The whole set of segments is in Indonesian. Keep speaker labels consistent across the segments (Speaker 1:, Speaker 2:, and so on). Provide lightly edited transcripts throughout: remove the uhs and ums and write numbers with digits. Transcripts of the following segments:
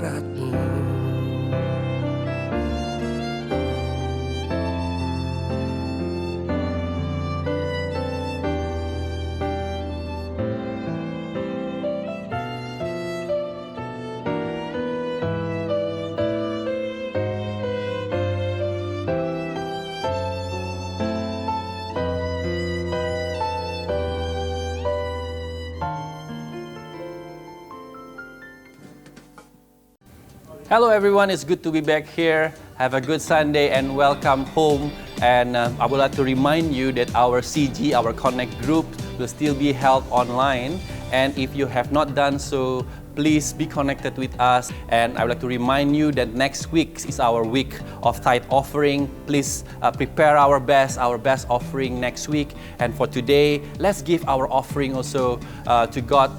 Speaker 1: berkat-Mu.
Speaker 2: Hello everyone, it's good to be back here. Have a good Sunday and welcome home. And I would like to remind you that our CG, our Connect group, will still be held online. And if you have not done so, please be connected with us. And I would like to remind you that next week is our week of tithe offering. Please prepare our best offering next week. And for today, let's give our offering also to God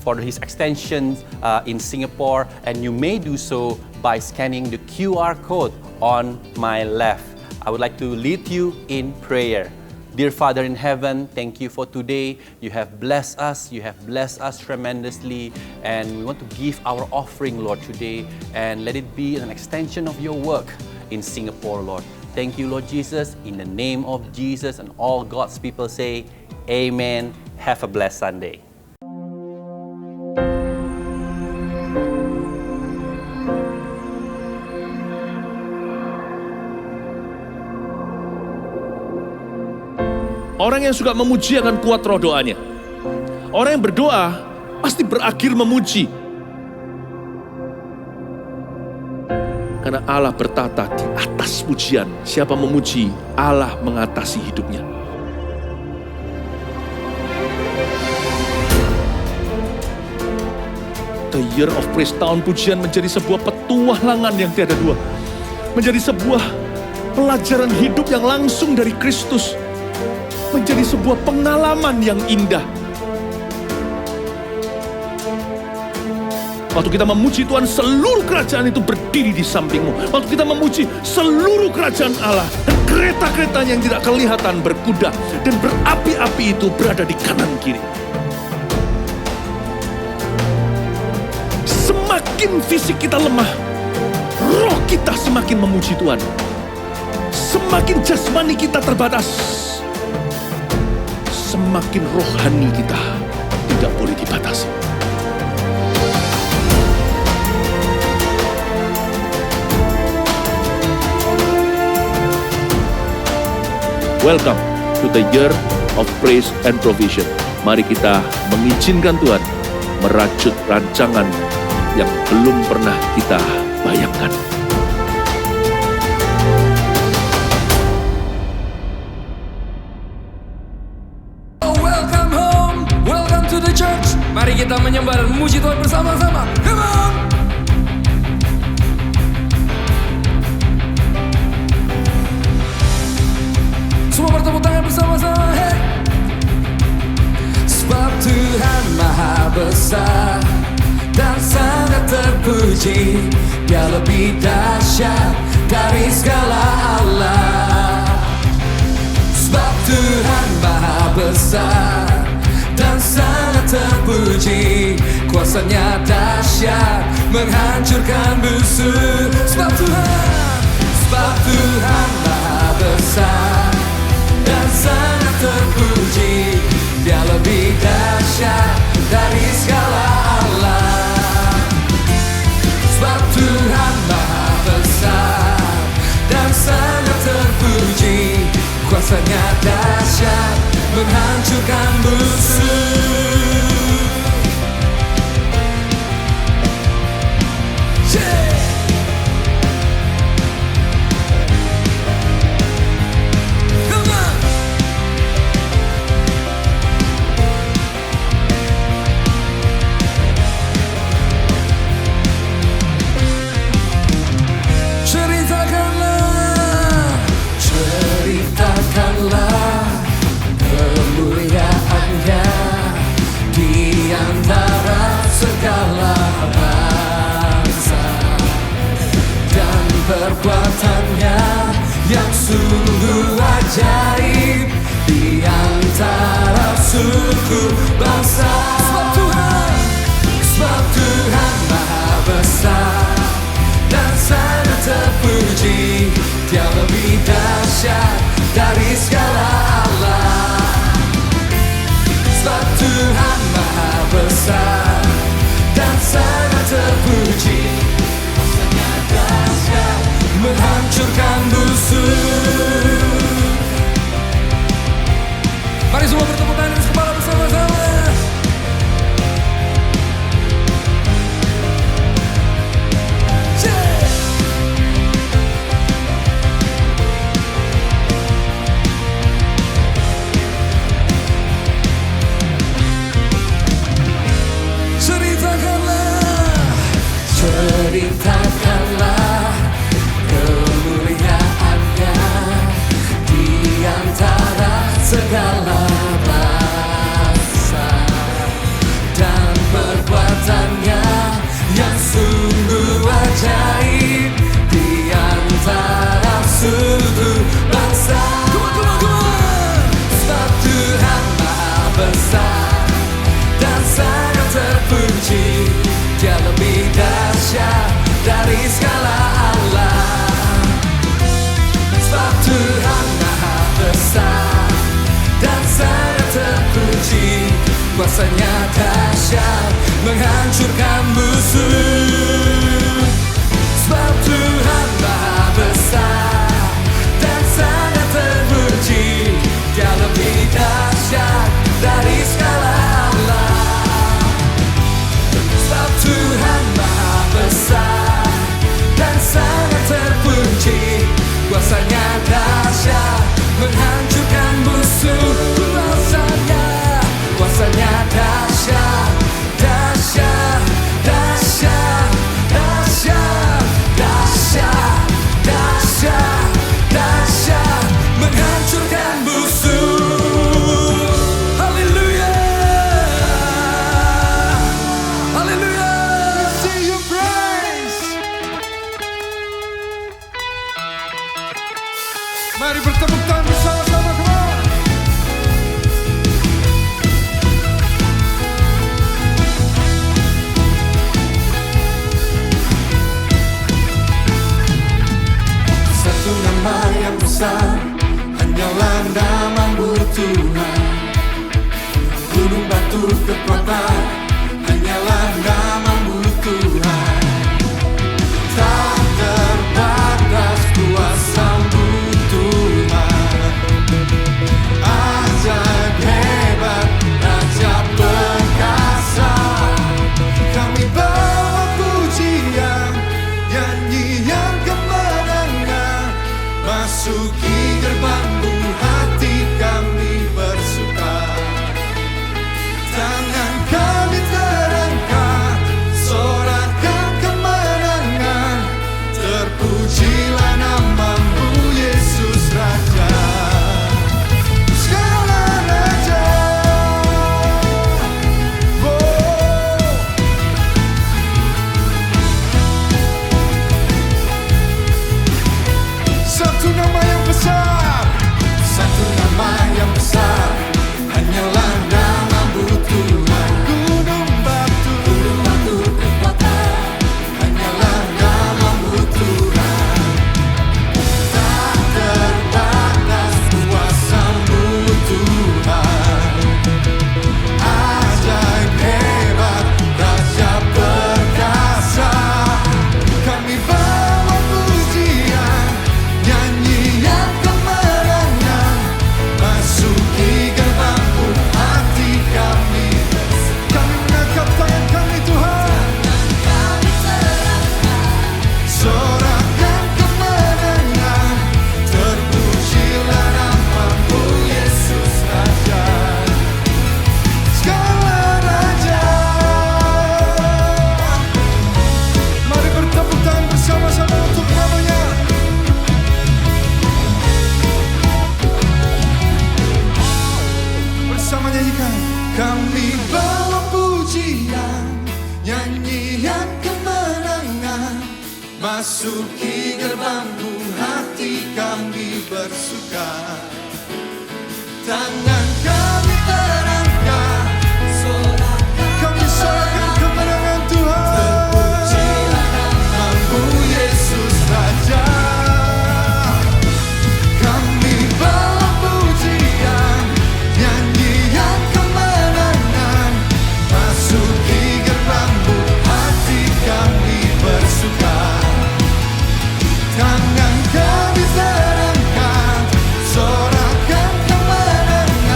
Speaker 2: for His extension in Singapore, and you may do so by scanning the QR code on my left. I would like to lead you in prayer. Dear Father in heaven, thank you for today. You have blessed us tremendously, and we want to give our offering, Lord, today, and let it be an extension of your work in Singapore, Lord. Thank you, Lord Jesus, in the name of Jesus, and all God's people say, Amen. Have a blessed Sunday.
Speaker 3: Orang yang suka memuji akan kuat roh doanya. Orang yang berdoa pasti berakhir memuji. Karena Allah bertata di atas pujian. Siapa memuji, Allah mengatasi hidupnya. The Year of Praise, tahun pujian, menjadi sebuah petualangan yang tiada dua. Menjadi sebuah pelajaran hidup yang langsung dari Kristus. Menjadi sebuah pengalaman yang indah. Waktu kita memuji Tuhan, seluruh kerajaan itu berdiri di sampingmu. Waktu kita memuji, seluruh kerajaan Allah dan kereta-keretanya yang tidak kelihatan berkuda dan berapi-api itu berada di kanan kiri. Semakin fisik kita lemah, roh kita semakin memuji Tuhan. Semakin jasmani kita terbatas, semakin rohani kita tidak boleh dibatasi. Welcome to the Year of Praise and Provision. Mari kita mengizinkan Tuhan merajut rancangan yang belum pernah kita bayangkan.
Speaker 1: Mari kita menyembah dan memuji Tuhan bersama-sama. Come on! Semua bertepuk tangan bersama-sama. Hey! Sebab Tuhan Maha Besar dan sangat terpuji. Dia lebih dahsyat dari segala Allah. Sebab Tuhan Maha Besar dan sangat terpuji, kuasanya dahsyat menghancurkan musuh. Sebab Tuhan Maha Besar dan sangat terpuji. Dia lebih dahsyat dari segala Allah. Sebab Tuhan Maha Besar dan sangat terpuji, kuasanya dahsyat menghancurkan musuh. Yeah. Come on. Ceritakanlah kemuliaannya di antara segala bangsa, dan perbuatannya yang sungguh ajaib di antara suku bangsa. Sebab Tuhan Maha Besar Ceritakanlah kemuliaan-Nya di antara segala bangsa, dan perbuatan-Nya yang sungguh ajaib di antara suku bangsa. Sebab Tuhan Maha Besar dan sangat terpuji, Dia lebih dahsyat dari segala Allah. Sebab Tuhan Maha Besar dan sangat terpuji, kuasa-Nya dahsyat menghancurkan musuh. Sebab Tuhan Maha Besar dan sangat terpuji, Dia lebih dahsyat dari segala Allah. Sebab Tuhan Maha Besar dan sangat terpuji, kuasa-Nya dahsyat menghancurkan musuh. Kuasa-Nya dahsyat, dahsyat, dahsyat, dahsyat, dahsyat, dahsyat, dahsyat, menghancurkan musuh. Haleluya, haleluya. Sing your praise. Mari bertepuk tangan bersama-sama, come on. Satu nama yang besar, hanyalah nama-Mu Tuhan. Gunung batu kekuatan, hanyalah nama-Mu Tuhan. Tak terbatas kuasa-Mu Tuhan. Ajaib hebat, Raja perkasa. Kami bawa pujian, nyanyian kemenangan. Masuki gerbang-Mu, hati kami bersuka. Tangan kami terangkat, sorakan kemenangan. Terpujilah nama-Mu, Yesus Raja, segala raja. Oh. Satu nama yang besar, satu nama yang besar, hanyalah nama-Mu Tuhan. Gunung batu kekuatan, hanyalah nama-Mu Tuhan. Tak terbatas kuasa-Mu Tuhan. Ajaib hebat, Raja perkasa. Kami bawa pujian, nyanyian kemenangan. Masuki gerbang-Mu, hati kami. Kami mengangkat tangan kami Tuhan. Sorakan kemenangan. Terpujilah nama-Mu, Yesus Raja, segala raja. Mari bertepuk tangan bersama-sama untuk nama-Nya. Bersama nyanyikan. Kami bawa pujian, nyanyian kemenangan. Masuki gerbang-Mu, hati kami bersuka. Tangan kami terangkat, kami sorakan kemenangan Tuhan. Terpujilah nama-Mu, Yesus Raja. Kami bawa pujian, nyanyian kemenangan. Masuki gerbang-Mu, hati kami bersuka. Tangan kami terangkat, sorakan kemenangan.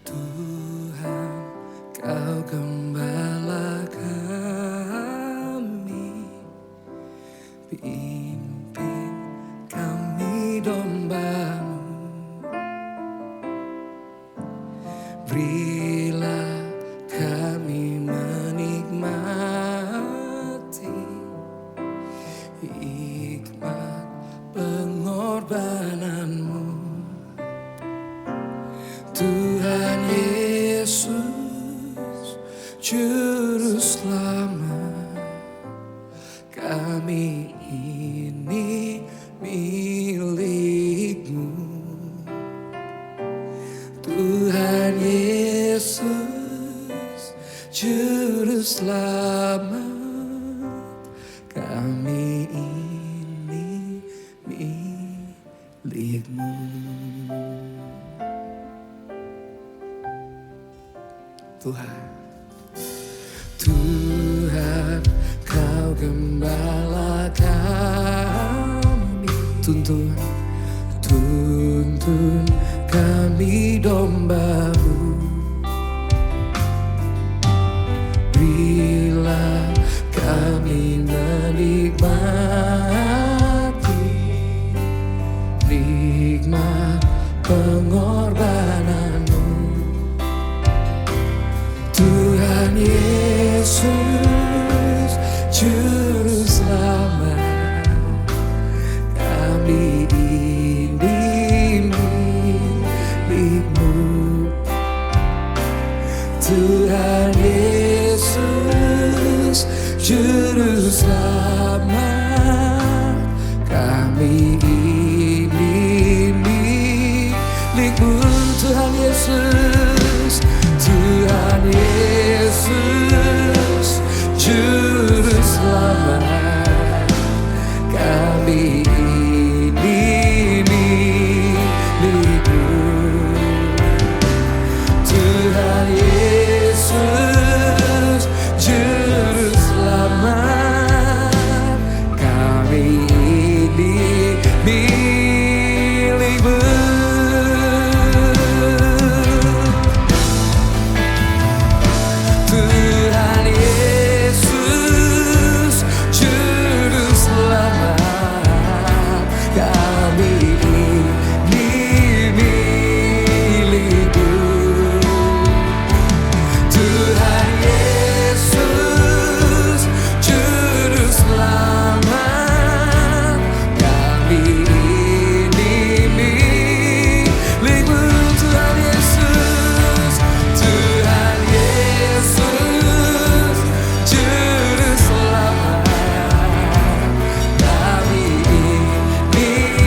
Speaker 1: Tuhan, Kau gembala kami, pimpin kami domba-Mu. Berilah kami menikmati hikmat pengorbanan-Mu. Tuhan Yesus, Juru Selamat, kami ini milik-Mu. Tuhan Yesus, Juru Selamat, kami ini milik-Mu. Tuhan, Kau gembala kami, tuntun kami domba-Mu. Berilah kami menikmati nikmat pengorbanan-Mu. Tuhan Yesus, Juru Selamat, kami ini milik-Mu. Tuhan Yesus, Juru Selamat, kami ini milik-Mu. Tuhan Yesus, Tuhan Yesus, Juru Selamat, kami ini milik-Mu. Tuhan Yesus, Juru Selamat, kami ini milik-Mu. Tuhan Yesus, Juru Selamat, kami ini milik-Mu. Tuhan Yesus, Juru Selamat, kami ini milik-Mu. Tuhan Yesus, Tuhan Yesus, Juru Selamat, kami ini milik-Mu.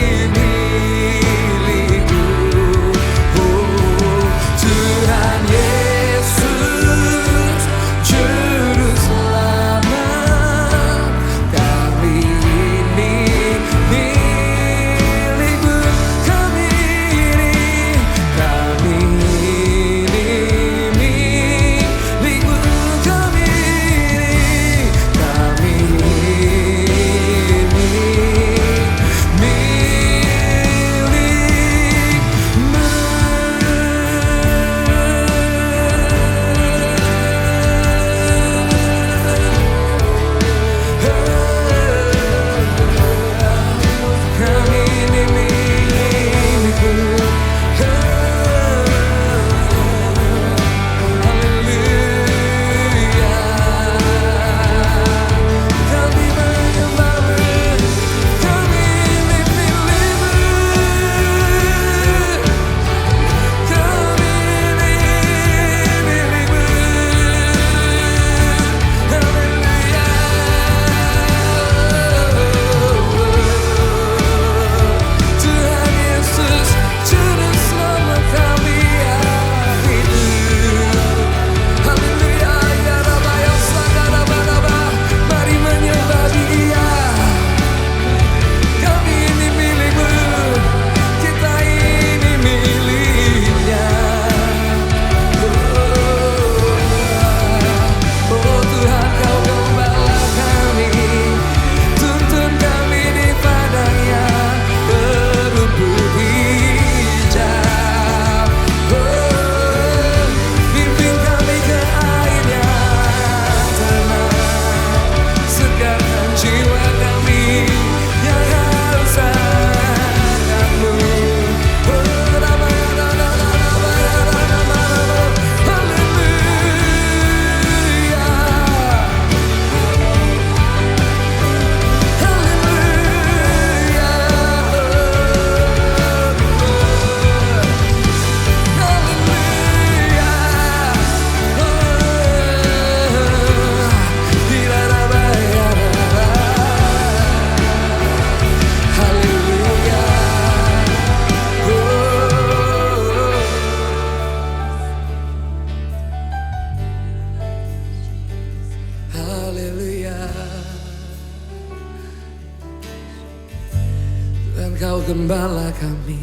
Speaker 4: Engkau gembala kami,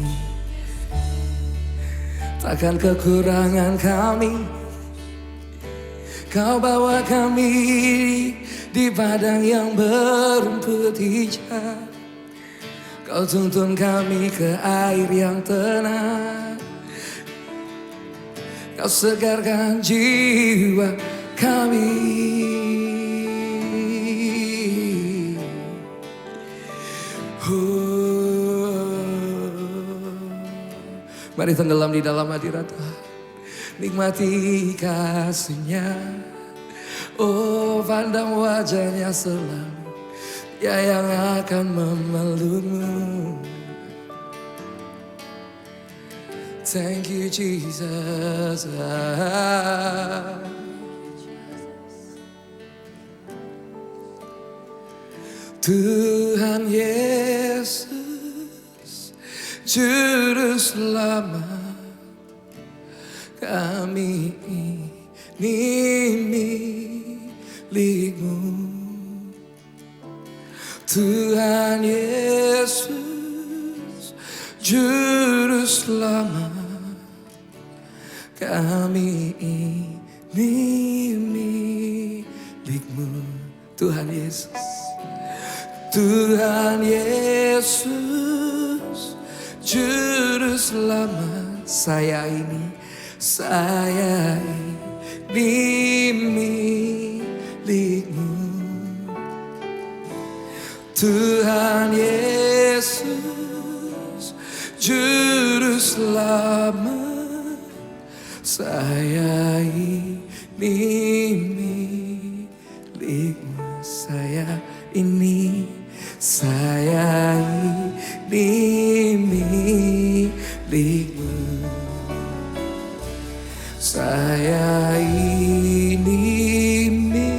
Speaker 4: takkan kekurangan kami. Kau bawa kami di padang yang berumput hijau. Kau tuntun kami ke air yang tenang. Kau segarkan jiwa kami. Mari tenggelam di dalam hadirat Tuhan, nikmati kasih-Nya. Oh, pandang wajah-Nya selalu, Dia yang akan memelukmu. Thank you Jesus. Tuhan Yesus, Juru Selamat kami ini milik-Mu. Tuhan Yesus, Juru Selamat kami ini milik-Mu. Tuhan Yesus, Tuhan Yesus, Juru Selamat, saya ini milik-Mu. Tuhan Yesus, Juru Selamat, saya ini milik-Mu. Saya ini milik-Mu. Saya ini milik-Mu.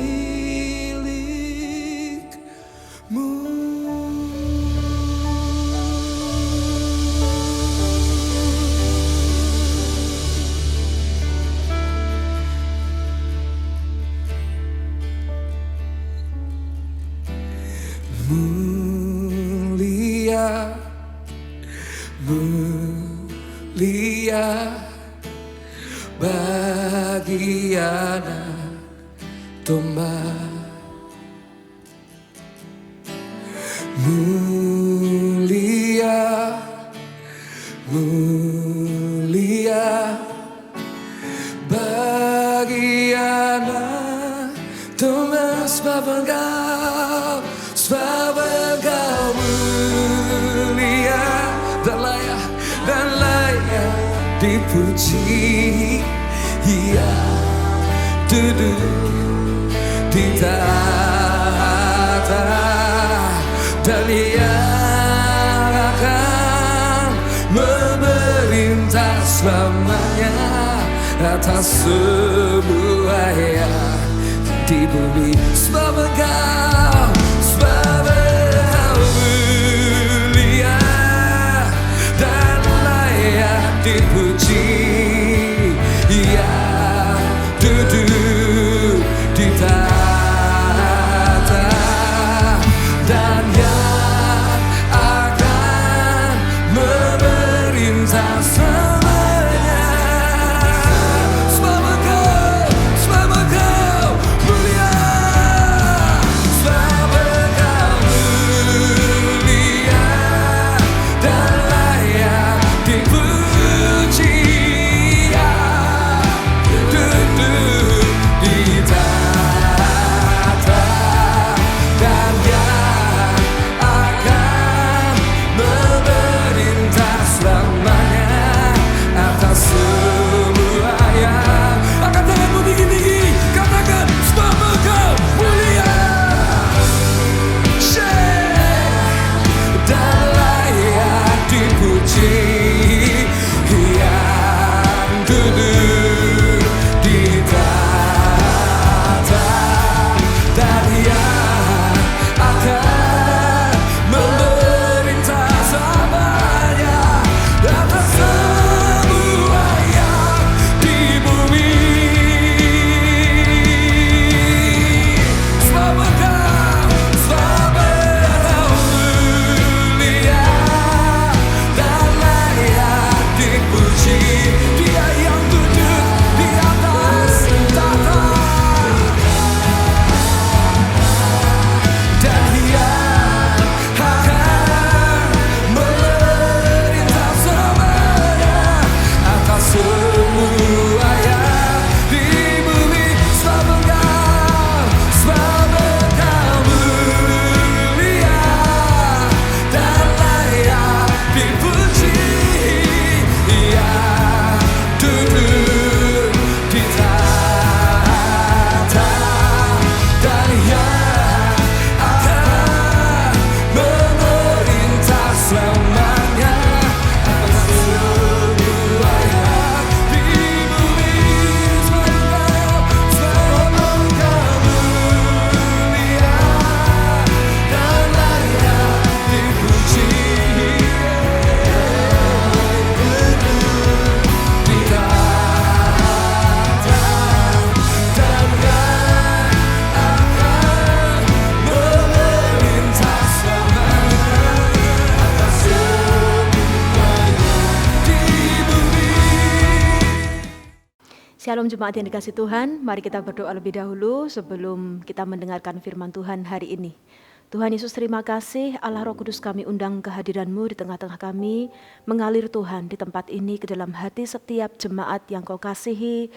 Speaker 4: Mulia, mulia bagi anak domba. Mulia, mulia bagi anak domba, sebab Engkau mulia dan layak dipuji. Ia duduk di tahta dan Ia akan memerintah selamanya atas semua yang di bumi. Sebab Engkau mulia dan layak dipuji. Ia duduk di tahta dan yang akan memerintah selamanya. Sebab Engkau mulia, sebab Engkau mulia dan layak dipuji.
Speaker 5: Shalom jemaat yang dikasih Tuhan, mari kita berdoa lebih dahulu sebelum kita mendengarkan firman Tuhan hari ini. Tuhan Yesus, terima kasih, Allah Roh Kudus, kami undang kehadiran-Mu di tengah-tengah kami, mengalir Tuhan di tempat ini ke dalam hati setiap jemaat yang Kau kasihi.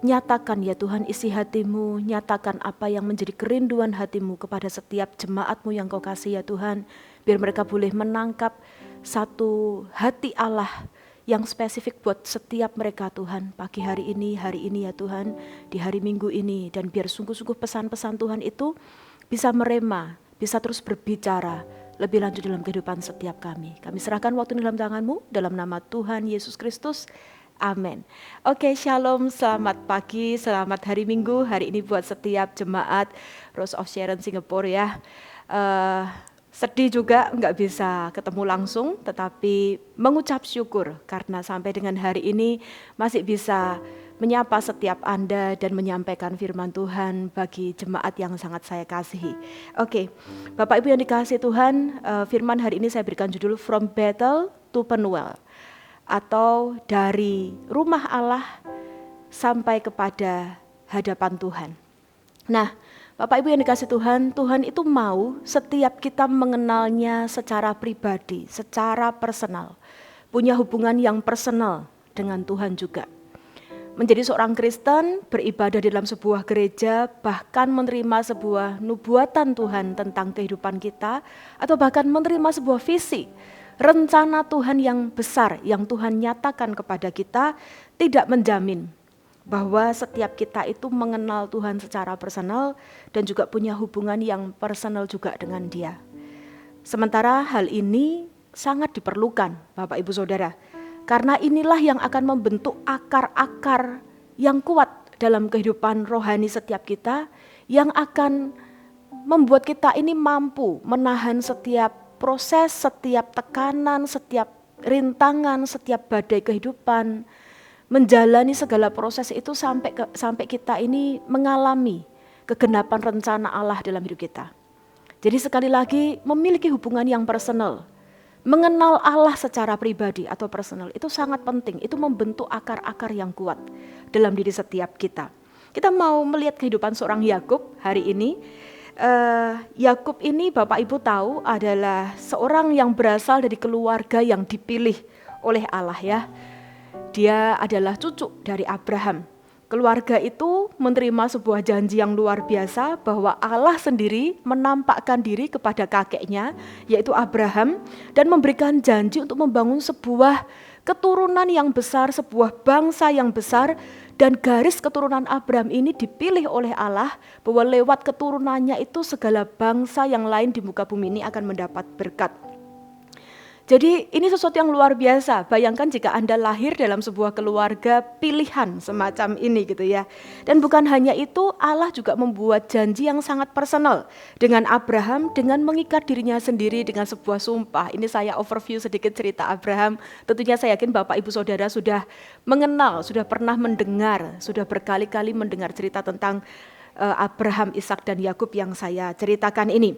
Speaker 5: Nyatakan ya Tuhan isi hati-Mu, nyatakan apa yang menjadi kerinduan hati-Mu kepada setiap jemaat-Mu yang Kau kasih ya Tuhan, biar mereka boleh menangkap satu hati Allah yang spesifik buat setiap mereka Tuhan, pagi hari ini ya Tuhan, di hari Minggu ini, dan biar sungguh-sungguh pesan-pesan Tuhan itu bisa merema, bisa terus berbicara lebih lanjut dalam kehidupan setiap kami. Kami serahkan waktu ini dalam tangan-Mu, dalam nama Tuhan Yesus Kristus, amin. Oke, shalom, selamat pagi, selamat hari Minggu, hari ini buat setiap jemaat Rose of Sharon Singapore ya. Sedih juga nggak bisa ketemu langsung, tetapi mengucap syukur karena sampai dengan hari ini masih bisa menyapa setiap Anda dan menyampaikan firman Tuhan bagi jemaat yang sangat saya kasihi. Oke, Bapak Ibu yang dikasihi Tuhan, firman hari ini saya berikan judul From Bethel to Penuel, atau dari rumah Allah sampai kepada hadapan Tuhan. Nah, Bapak Ibu yang dikasih Tuhan, Tuhan itu mau setiap kita mengenalnya secara pribadi, secara personal. Punya hubungan yang personal dengan Tuhan juga. Menjadi seorang Kristen, beribadah di dalam sebuah gereja, bahkan menerima sebuah nubuatan Tuhan tentang kehidupan kita, atau bahkan menerima sebuah visi, rencana Tuhan yang besar yang Tuhan nyatakan kepada kita, tidak menjamin bahwa setiap kita itu mengenal Tuhan secara personal dan juga punya hubungan yang personal juga dengan Dia. Sementara hal ini sangat diperlukan, Bapak Ibu Saudara, karena inilah yang akan membentuk akar-akar yang kuat dalam kehidupan rohani setiap kita, yang akan membuat kita ini mampu menahan setiap proses, setiap tekanan, setiap rintangan, setiap badai kehidupan, menjalani segala proses itu sampai kita ini mengalami kegenapan rencana Allah dalam hidup kita. Jadi sekali lagi memiliki hubungan yang personal, mengenal Allah secara pribadi atau personal itu sangat penting. Itu membentuk akar-akar yang kuat dalam diri setiap kita. Kita mau melihat kehidupan seorang Yakub hari ini. Yakub ini Bapak Ibu tahu adalah seorang yang berasal dari keluarga yang dipilih oleh Allah ya. Dia adalah cucu dari Abraham. Keluarga itu menerima sebuah janji yang luar biasa bahwa Allah sendiri menampakkan diri kepada kakeknya, yaitu Abraham, dan memberikan janji untuk membangun sebuah keturunan yang besar, sebuah bangsa yang besar, dan garis keturunan Abraham ini dipilih oleh Allah bahwa lewat keturunannya itu segala bangsa yang lain di muka bumi ini akan mendapat berkat. Jadi ini sesuatu yang luar biasa. Bayangkan jika Anda lahir dalam sebuah keluarga pilihan semacam ini gitu ya. Dan bukan hanya itu, Allah juga membuat janji yang sangat personal dengan Abraham dengan mengikat dirinya sendiri dengan sebuah sumpah. Ini saya overview sedikit cerita Abraham. Tentunya saya yakin Bapak Ibu Saudara sudah mengenal, sudah pernah mendengar, sudah berkali-kali mendengar cerita tentang Abraham, Ishak dan Yakub yang saya ceritakan ini.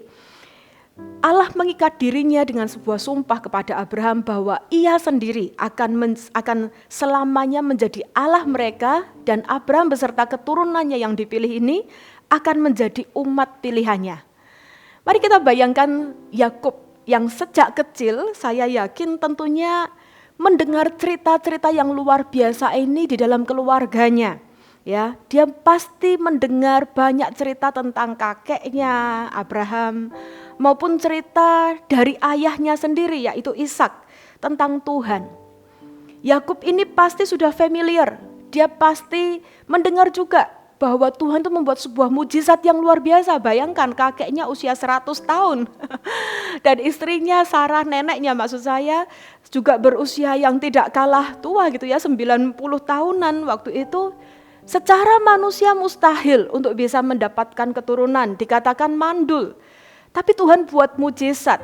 Speaker 5: Allah mengikat dirinya dengan sebuah sumpah kepada Abraham bahwa ia sendiri akan selamanya menjadi Allah mereka, dan Abraham beserta keturunannya yang dipilih ini akan menjadi umat pilihannya. Mari kita bayangkan Yakub yang sejak kecil saya yakin tentunya mendengar cerita-cerita yang luar biasa ini di dalam keluarganya. Ya, dia pasti mendengar banyak cerita tentang kakeknya Abraham maupun cerita dari ayahnya sendiri yaitu Ishak tentang Tuhan. Yakub ini pasti sudah familiar. Dia pasti mendengar juga bahwa Tuhan itu membuat sebuah mujizat yang luar biasa. Bayangkan kakeknya usia 100 tahun dan istrinya Sarah, neneknya maksud saya, juga berusia yang tidak kalah tua gitu ya, 90 tahunan waktu itu. Secara manusia mustahil untuk bisa mendapatkan keturunan, dikatakan mandul. Tapi Tuhan buat mujizat.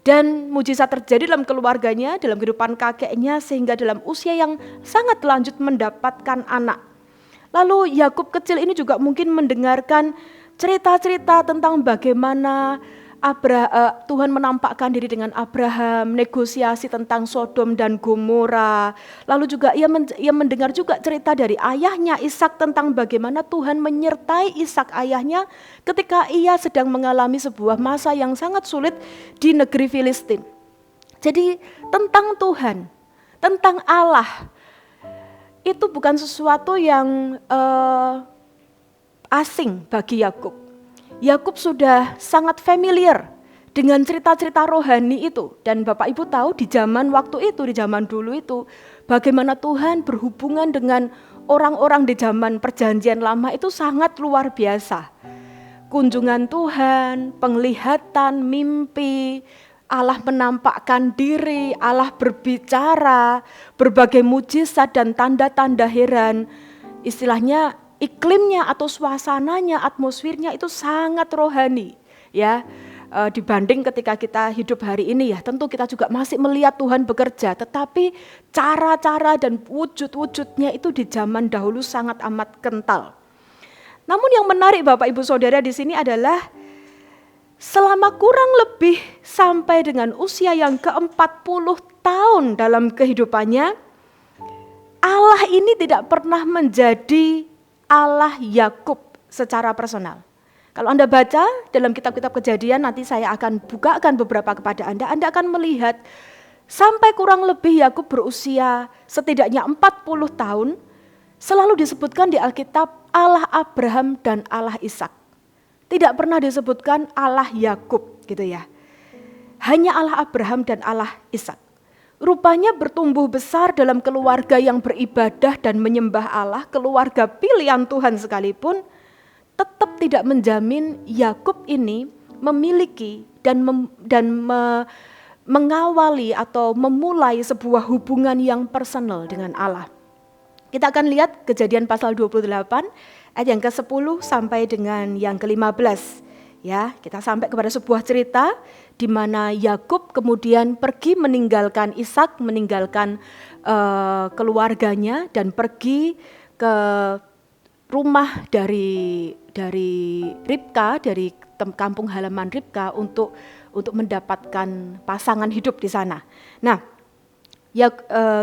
Speaker 5: Dan mujizat terjadi dalam keluarganya, dalam kehidupan kakeknya, sehingga dalam usia yang sangat lanjut mendapatkan anak. Lalu Yakub kecil ini juga mungkin mendengarkan cerita-cerita tentang bagaimana Tuhan menampakkan diri dengan Abraham, negosiasi tentang Sodom dan Gomora. Lalu juga ia mendengar juga cerita dari ayahnya Ishak tentang bagaimana Tuhan menyertai Ishak ayahnya ketika ia sedang mengalami sebuah masa yang sangat sulit di negeri Filistin. Jadi tentang Tuhan, tentang Allah, itu bukan sesuatu yang asing bagi Yakub. Yakub sudah sangat familiar dengan cerita-cerita rohani itu. Dan Bapak Ibu tahu di zaman waktu itu, di zaman dulu itu, bagaimana Tuhan berhubungan dengan orang-orang di zaman perjanjian lama itu sangat luar biasa. Kunjungan Tuhan, penglihatan, mimpi, Allah menampakkan diri, Allah berbicara, berbagai mujizat dan tanda-tanda heran. Istilahnya iklimnya atau suasananya, atmosfernya itu sangat rohani, ya. Dibanding ketika kita hidup hari ini ya, tentu kita juga masih melihat Tuhan bekerja, tetapi cara-cara dan wujud-wujudnya itu di zaman dahulu sangat amat kental. Namun yang menarik Bapak Ibu Saudara di sini adalah selama kurang lebih sampai dengan usia yang ke-40 tahun dalam kehidupannya, Allah ini tidak pernah menjadi Allah Yakub secara personal. Kalau Anda baca dalam kitab-kitab Kejadian, nanti saya akan bukakan beberapa kepada Anda akan melihat sampai kurang lebih Yakub berusia setidaknya 40 tahun, selalu disebutkan di Alkitab Allah Abraham dan Allah Ishak. Tidak pernah disebutkan Allah Yakub gitu ya. Hanya Allah Abraham dan Allah Ishak. Rupanya bertumbuh besar dalam keluarga yang beribadah dan menyembah Allah, keluarga pilihan Tuhan sekalipun, tetap tidak menjamin Yakub ini memiliki dan mengawali atau memulai sebuah hubungan yang personal dengan Allah. Kita akan lihat Kejadian pasal 28 ayat yang ke-10 sampai dengan yang ke-15. Ya, kita sampai kepada sebuah cerita di mana Yakub kemudian pergi meninggalkan Ishak, meninggalkan keluarganya dan pergi ke rumah dari Ribka, dari kampung halaman Ribka untuk mendapatkan pasangan hidup di sana. Nah,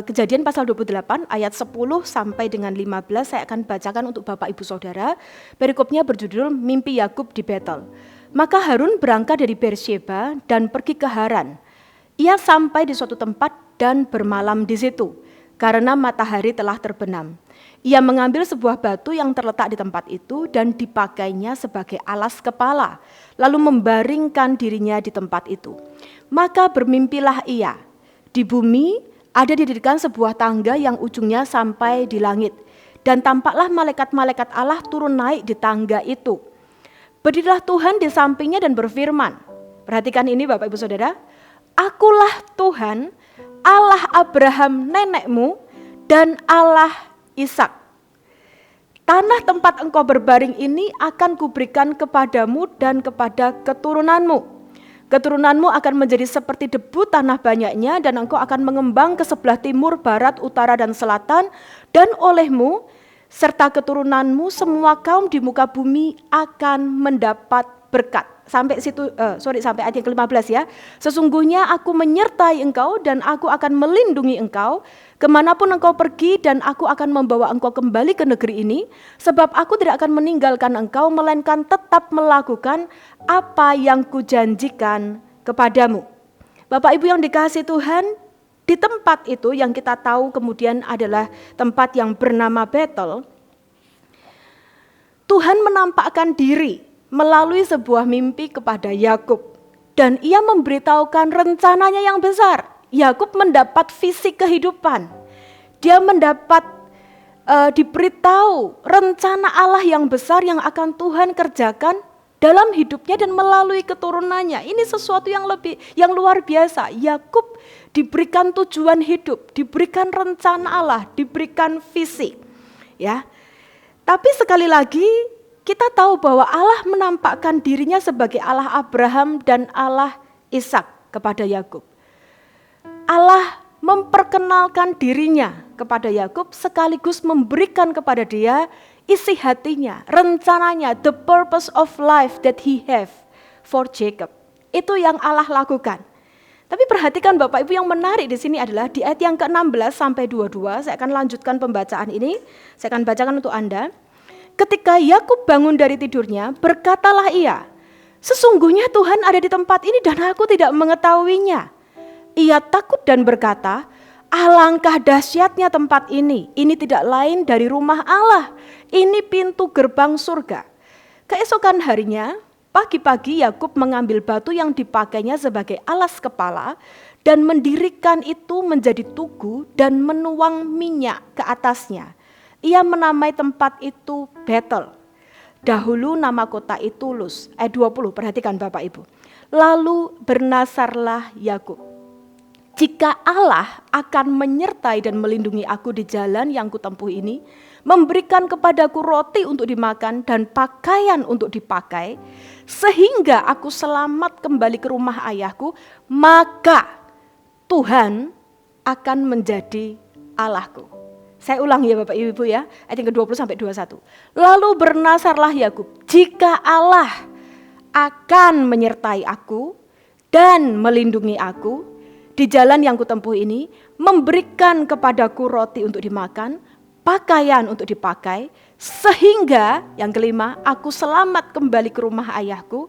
Speaker 5: Kejadian pasal 28 ayat 10 sampai dengan 15 saya akan bacakan untuk Bapak Ibu Saudara. Perikopnya berjudul Mimpi Yakub di Betel. Maka Harun berangkat dari Beersheba dan pergi ke Haran. Ia sampai di suatu tempat dan bermalam di situ karena matahari telah terbenam. Ia mengambil sebuah batu yang terletak di tempat itu dan dipakainya sebagai alas kepala, lalu membaringkan dirinya di tempat itu. Maka bermimpilah ia. Di bumi ada didirikan sebuah tangga yang ujungnya sampai di langit, dan tampaklah malaikat-malaikat Allah turun naik di tangga itu. Berdirilah Tuhan di sampingnya dan berfirman. Perhatikan ini Bapak Ibu Saudara. Akulah Tuhan, Allah Abraham nenekmu dan Allah Ishak. Tanah tempat engkau berbaring ini akan kuberikan kepadamu dan kepada keturunanmu. Keturunanmu akan menjadi seperti debu tanah banyaknya, dan engkau akan mengembang ke sebelah timur, barat, utara, dan selatan, dan olehmu serta keturunanmu semua kaum di muka bumi akan mendapat berkat. Sampai ayat yang ke-15 ya. Sesungguhnya aku menyertai engkau dan aku akan melindungi engkau kemanapun engkau pergi, dan aku akan membawa engkau kembali ke negeri ini, sebab aku tidak akan meninggalkan engkau melainkan tetap melakukan apa yang kujanjikan kepadamu. Bapak Ibu yang dikasihi Tuhan, di tempat itu yang kita tahu kemudian adalah tempat yang bernama Betel, Tuhan menampakkan diri melalui sebuah mimpi kepada Yakub, dan ia memberitahukan rencananya yang besar. Yakub mendapat visi kehidupan. Dia mendapat diberitahu rencana Allah yang besar yang akan Tuhan kerjakan dalam hidupnya dan melalui keturunannya. Ini sesuatu yang luar biasa. Yakub diberikan tujuan hidup, diberikan rencana Allah, diberikan visi. Ya. Tapi sekali lagi kita tahu bahwa Allah menampakkan dirinya sebagai Allah Abraham dan Allah Ishak kepada Yakub. Allah memperkenalkan dirinya kepada Yakub sekaligus memberikan kepada dia isi hatinya, rencananya, the purpose of life that he have for Jacob. Itu yang Allah lakukan. Tapi perhatikan Bapak Ibu, yang menarik di sini adalah di ayat yang ke-16 sampai 22, saya akan lanjutkan pembacaan ini, saya akan bacakan untuk Anda. Ketika Yakub bangun dari tidurnya, berkatalah ia, sesungguhnya Tuhan ada di tempat ini dan aku tidak mengetahuinya. Ia takut dan berkata, alangkah dahsyatnya tempat ini tidak lain dari rumah Allah, ini pintu gerbang surga. Keesokan harinya, pagi-pagi Yakub mengambil batu yang dipakainya sebagai alas kepala dan mendirikan itu menjadi tugu dan menuang minyak ke atasnya. Ia menamai tempat itu Betel. Dahulu nama kota itu Luz. Ayat 20, perhatikan Bapak Ibu. Lalu bernasarlah Yakub, jika Allah akan menyertai dan melindungi aku di jalan yang kutempuh ini, memberikan kepadaku roti untuk dimakan dan pakaian untuk dipakai, sehingga aku selamat kembali ke rumah ayahku, maka Tuhan akan menjadi Allahku. Saya ulang ya Bapak Ibu ya, ayat yang ke-20 sampai 21. Lalu bernasarlah Yakub, jika Allah akan menyertai aku dan melindungi aku di jalan yang kutempuh ini, memberikan kepadaku roti untuk dimakan, pakaian untuk dipakai, sehingga yang kelima, aku selamat kembali ke rumah ayahku,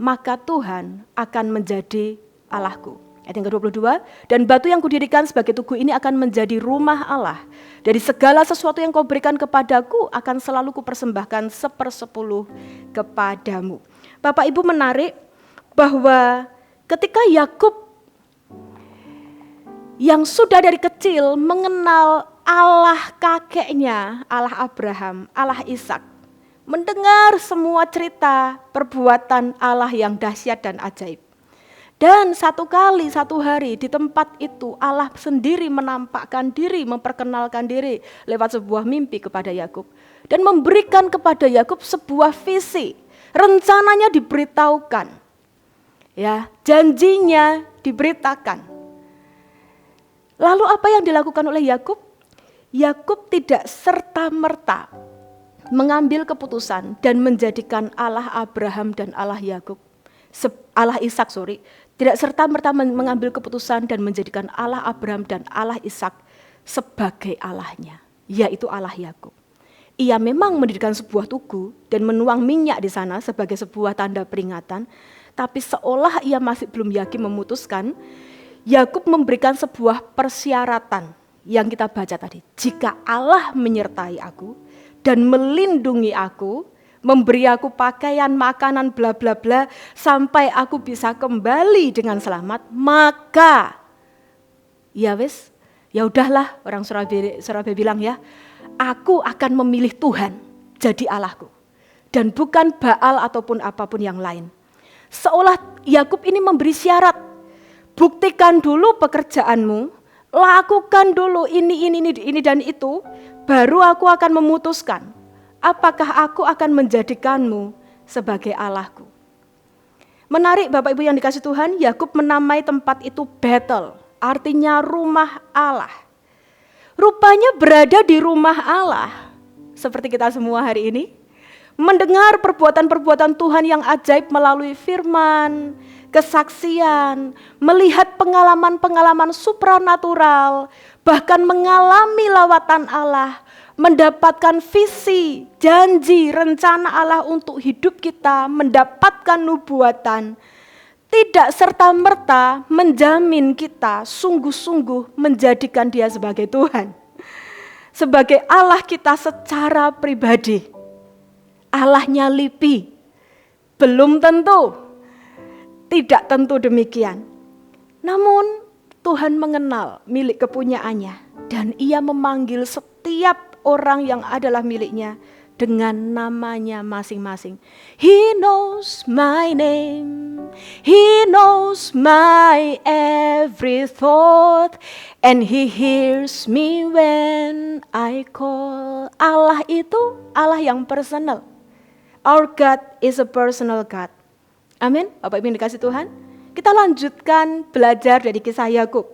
Speaker 5: maka Tuhan akan menjadi Allahku. Ayat yang ke-22, dan batu yang kudirikan sebagai tugu ini akan menjadi rumah Allah. Dari segala sesuatu yang kau berikan kepadaku akan selalu kupersembahkan 1/10 kepadamu. Bapak Ibu, menarik bahwa ketika Yakub yang sudah dari kecil mengenal Allah kakeknya, Allah Abraham, Allah Ishak, mendengar semua cerita perbuatan Allah yang dahsyat dan ajaib. Dan satu hari di tempat itu Allah sendiri menampakkan diri, memperkenalkan diri lewat sebuah mimpi kepada Yakub dan memberikan kepada Yakub sebuah visi. Rencananya diberitahukan. Ya, janjinya diberitakan. Lalu apa yang dilakukan oleh Yakub? Yakub tidak serta-merta mengambil keputusan dan menjadikan Allah Abraham dan Allah Yakub, Allah Ishak, tidak serta-merta mengambil keputusan dan menjadikan Allah Abraham dan Allah Ishak sebagai Allahnya, yaitu Allah Yakub. Ia memang mendirikan sebuah tugu dan menuang minyak di sana sebagai sebuah tanda peringatan, tapi seolah ia masih belum yakin memutuskan, Yakub memberikan sebuah persyaratan yang kita baca tadi. Jika Allah menyertai aku dan melindungi aku, memberi aku pakaian, makanan, bla bla bla, sampai aku bisa kembali dengan selamat, maka ya wis, ya udahlah, orang Surabaya bilang ya, aku akan memilih Tuhan jadi Allahku dan bukan Baal ataupun apapun yang lain. Seolah Yakub ini memberi syarat. Buktikan dulu pekerjaanmu, lakukan dulu ini dan itu, baru aku akan memutuskan apakah aku akan menjadikanmu sebagai Allahku. Menarik Bapak Ibu yang dikasih Tuhan, Yakub menamai tempat itu Betel, artinya rumah Allah. Rupanya berada di rumah Allah, seperti kita semua hari ini, mendengar perbuatan-perbuatan Tuhan yang ajaib melalui firman, kesaksian, melihat pengalaman-pengalaman supranatural, bahkan mengalami lawatan Allah, mendapatkan visi, janji, rencana Allah untuk hidup kita, mendapatkan nubuatan, tidak serta-merta menjamin kita sungguh-sungguh menjadikan Dia sebagai Tuhan, sebagai Allah kita secara pribadi. Allahnya lipi, belum tentu. Tidak tentu demikian. Namun Tuhan mengenal milik kepunyaannya dan Ia memanggil setiap orang yang adalah miliknya dengan namanya masing-masing. He knows my name, He knows my every thought, and He hears me when I call. Allah itu Allah yang personal. Our God is a personal God. Amin, Bapak Ibu yang dikasih Tuhan. Kita lanjutkan belajar dari kisah Yakub.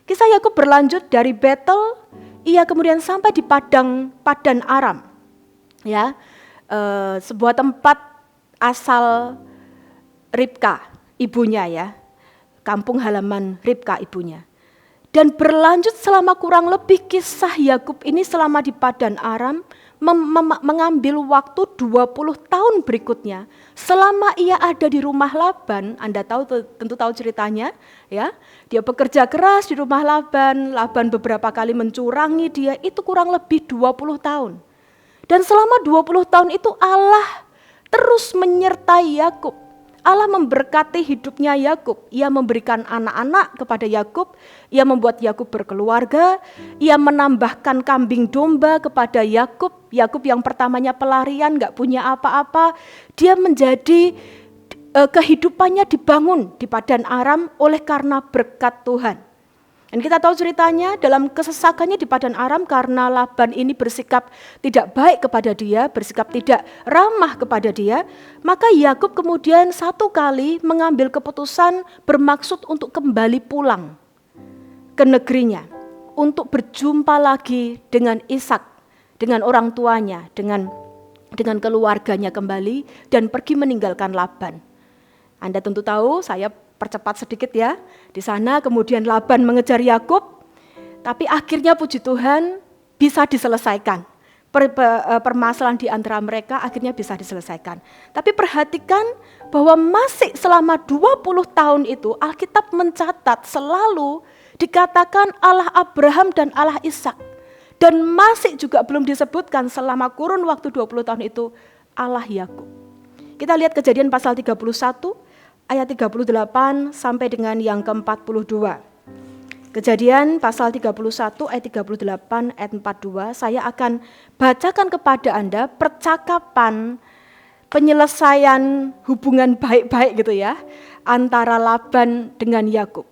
Speaker 5: Kisah Yakub berlanjut dari Betel, ia kemudian sampai di Padan Aram. Ya, sebuah tempat asal Ribka, ibunya ya, kampung halaman Ribka ibunya. Dan berlanjut selama kurang lebih kisah Yakub ini selama di Padan Aram mengambil waktu 20 tahun berikutnya. Selama ia ada di rumah Laban, Anda tentu tahu ceritanya ya. Dia bekerja keras di rumah Laban, Laban beberapa kali mencurangi dia, itu kurang lebih 20 tahun. Dan selama 20 tahun itu Allah terus menyertai Yakub. Allah memberkati hidupnya Yakub. Ia memberikan anak-anak kepada Yakub. Ia membuat Yakub berkeluarga. Ia menambahkan kambing domba kepada Yakub. Yakub yang pertamanya pelarian, gak punya apa-apa. Dia menjadi kehidupannya dibangun di Padan Aram oleh karena berkat Tuhan. Dan kita tahu ceritanya dalam kesesakannya di Padan Aram karena Laban ini bersikap tidak baik kepada dia, bersikap tidak ramah kepada dia, maka Yakub kemudian satu kali mengambil keputusan bermaksud untuk kembali pulang ke negerinya, untuk berjumpa lagi dengan Ishak, dengan orang tuanya, dengan keluarganya kembali dan pergi meninggalkan Laban. Anda tentu tahu, saya percepat sedikit ya. Di sana kemudian Laban mengejar Yakub, tapi akhirnya puji Tuhan bisa diselesaikan. Permasalahan di antara mereka akhirnya bisa diselesaikan. Tapi perhatikan bahwa masih selama 20 tahun itu Alkitab mencatat selalu dikatakan Allah Abraham dan Allah Ishak. Dan masih juga belum disebutkan selama kurun waktu 20 tahun itu Allah Yakub. Kita lihat Kejadian pasal 31 ayat 38 sampai dengan yang ke-42. Kejadian pasal 31 ayat 38 ayat 42. Saya akan bacakan kepada Anda percakapan penyelesaian hubungan baik-baik gitu ya antara Laban dengan Yakub.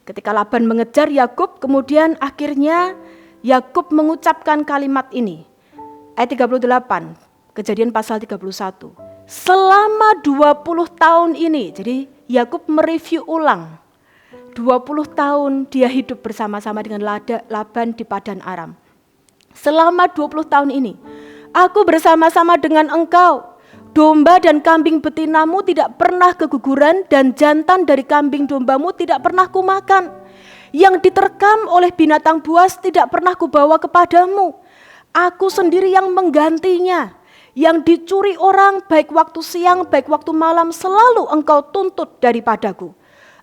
Speaker 5: Ketika Laban mengejar Yakub, kemudian akhirnya Yakub mengucapkan kalimat ini. Ayat 38, Kejadian pasal 31. Selama 20 tahun ini, jadi Yakub mereview ulang. 20 tahun dia hidup bersama-sama dengan Laban di Padan Aram. Selama 20 tahun ini, aku bersama-sama dengan engkau. Domba dan kambing betinamu tidak pernah keguguran dan jantan dari kambing dombamu tidak pernah kumakan. Yang diterkam oleh binatang buas tidak pernah kubawa kepadamu. Aku sendiri yang menggantinya. Yang dicuri orang baik waktu siang baik waktu malam selalu engkau tuntut daripadaku.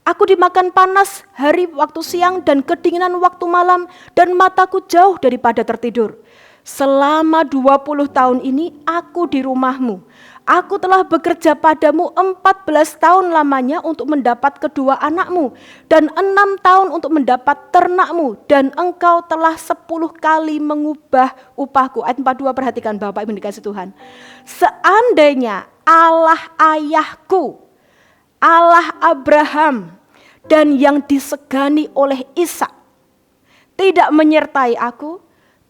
Speaker 5: Aku dimakan panas hari waktu siang dan kedinginan waktu malam dan mataku jauh daripada tertidur. Selama 20 tahun ini aku di rumahmu. Aku telah bekerja padamu 14 tahun lamanya untuk mendapat kedua anakmu dan 6 tahun untuk mendapat ternakmu dan engkau telah 10 kali mengubah upahku. Ayat 42 perhatikan Bapak Ibu dikasih Tuhan. Seandainya Allah ayahku, Allah Abraham dan yang disegani oleh Ishak tidak menyertai aku,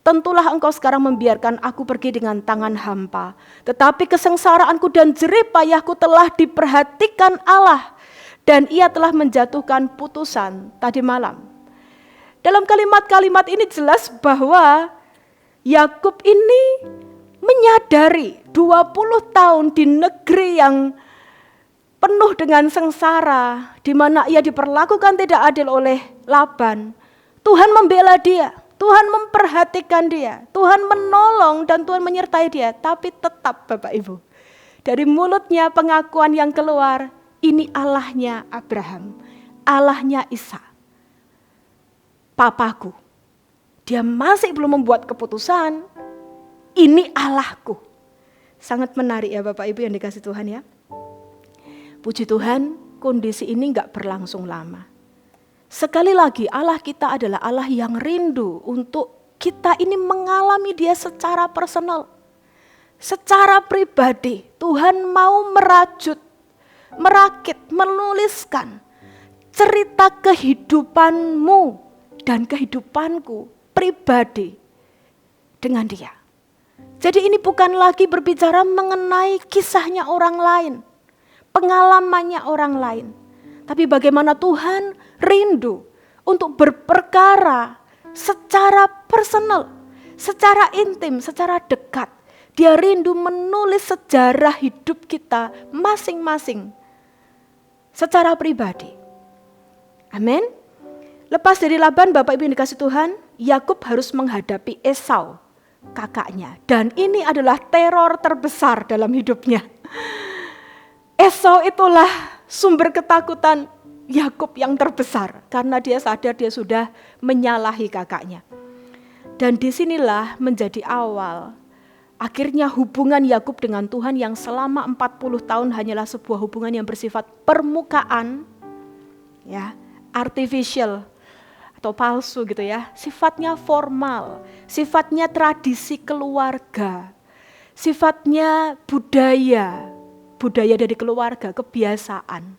Speaker 5: tentulah engkau sekarang membiarkan aku pergi dengan tangan hampa. Tetapi kesengsaraanku dan jerih payahku telah diperhatikan Allah. Dan ia telah menjatuhkan putusan tadi malam. Dalam kalimat-kalimat ini jelas bahwa Yakub ini menyadari 20 tahun di negeri yang penuh dengan sengsara, di mana ia diperlakukan tidak adil oleh Laban. Tuhan membela dia. Tuhan memperhatikan dia, Tuhan menolong dan Tuhan menyertai dia. Tapi tetap Bapak Ibu, dari mulutnya pengakuan yang keluar, ini Allahnya Abraham, Allahnya Ishak, papaku. Dia masih belum membuat keputusan, ini Allahku. Sangat menarik ya Bapak Ibu yang dikasih Tuhan ya. Puji Tuhan, kondisi ini gak berlangsung lama. Sekali lagi Allah kita adalah Allah yang rindu untuk kita ini mengalami dia secara personal. Secara pribadi Tuhan mau merakit, menuliskan cerita kehidupanmu dan kehidupanku pribadi dengan dia. Jadi ini bukan lagi berbicara mengenai kisahnya orang lain, pengalamannya orang lain. Tapi bagaimana Tuhan rindu untuk berperkara secara personal, secara intim, secara dekat. Dia rindu menulis sejarah hidup kita masing-masing secara pribadi. Amin. Lepas dari Laban, Bapak Ibu yang dikasih Tuhan, Yakub harus menghadapi Esau, kakaknya. Dan ini adalah teror terbesar dalam hidupnya. Esau itulah sumber ketakutan Yakub yang terbesar, karena dia sadar dia sudah menyalahi kakaknya. Dan disinilah menjadi awal akhirnya hubungan Yakub dengan Tuhan yang selama 40 tahun hanyalah sebuah hubungan yang bersifat permukaan, ya, artificial atau palsu gitu ya. Sifatnya formal, sifatnya tradisi keluarga, sifatnya budaya dari keluarga, kebiasaan.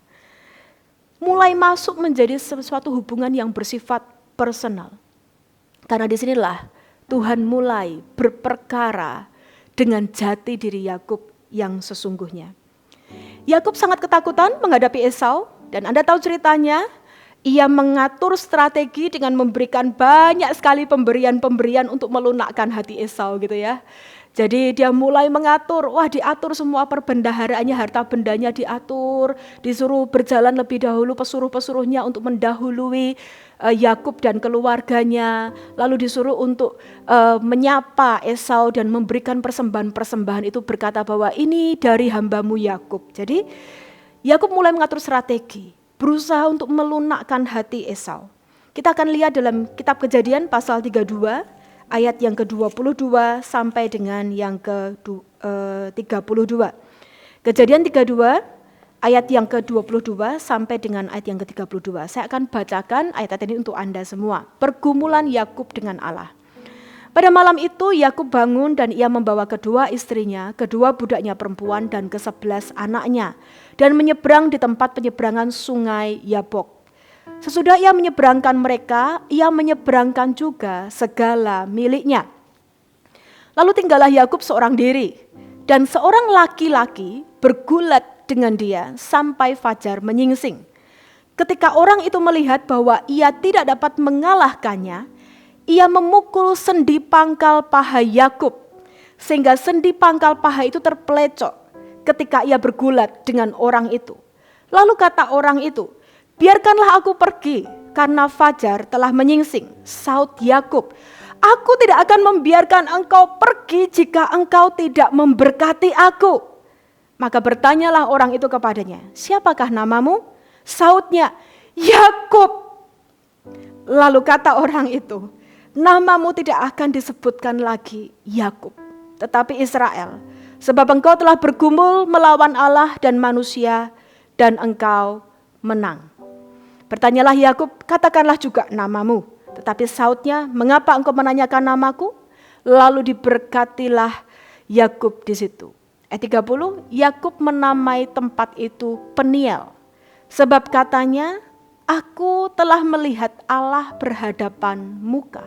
Speaker 5: Mulai masuk menjadi sesuatu hubungan yang bersifat personal. Karena disinilah Tuhan mulai berperkara dengan jati diri Yakub yang sesungguhnya. Yakub sangat ketakutan menghadapi Esau, dan Anda tahu ceritanya, ia mengatur strategi dengan memberikan banyak sekali pemberian-pemberian untuk melunakkan hati Esau gitu ya. Jadi dia mulai mengatur, diatur semua perbendaharaannya, harta bendanya diatur, disuruh berjalan lebih dahulu pesuruh-pesuruhnya untuk mendahului Yakub dan keluarganya, lalu disuruh untuk menyapa Esau dan memberikan persembahan-persembahan itu, berkata bahwa ini dari hambamu Yakub. Jadi Yakub mulai mengatur strategi, berusaha untuk melunakkan hati Esau. Kita akan lihat dalam kitab Kejadian pasal 32, ayat yang ke-22 sampai dengan yang ke-32. Kejadian 32 ayat yang ke-22 sampai dengan ayat yang ke-32. Saya akan bacakan ayat ini untuk Anda semua. Pergumulan Yakub dengan Allah. Pada malam itu Yakub bangun dan ia membawa kedua istrinya, kedua budaknya perempuan dan ke-11 anaknya, dan menyeberang di tempat penyeberangan sungai Yabok. Sesudah ia menyeberangkan mereka, ia menyeberangkan juga segala miliknya. Lalu tinggallah Yakub seorang diri, dan seorang laki-laki bergulat dengan dia sampai fajar menyingsing. Ketika orang itu melihat bahwa ia tidak dapat mengalahkannya, ia memukul sendi pangkal paha Yakub, sehingga sendi pangkal paha itu terpelecok ketika ia bergulat dengan orang itu. Lalu kata orang itu, "Biarkanlah aku pergi, karena fajar telah menyingsing." Saut Yakub, "Aku tidak akan membiarkan engkau pergi jika engkau tidak memberkati aku." Maka bertanyalah orang itu kepadanya, "Siapakah namamu?" Sautnya, "Yakub." Lalu kata orang itu, "Namamu tidak akan disebutkan lagi Yakub, tetapi Israel, sebab engkau telah bergumul melawan Allah dan manusia, dan engkau menang." Bertanyalah Yakub, "Katakanlah juga namamu." Tetapi sautnya, "Mengapa engkau menanyakan namaku?" Lalu diberkatilah Yakub di situ. Ayat 30, Yakub menamai tempat itu Peniel, sebab katanya, "Aku telah melihat Allah berhadapan muka,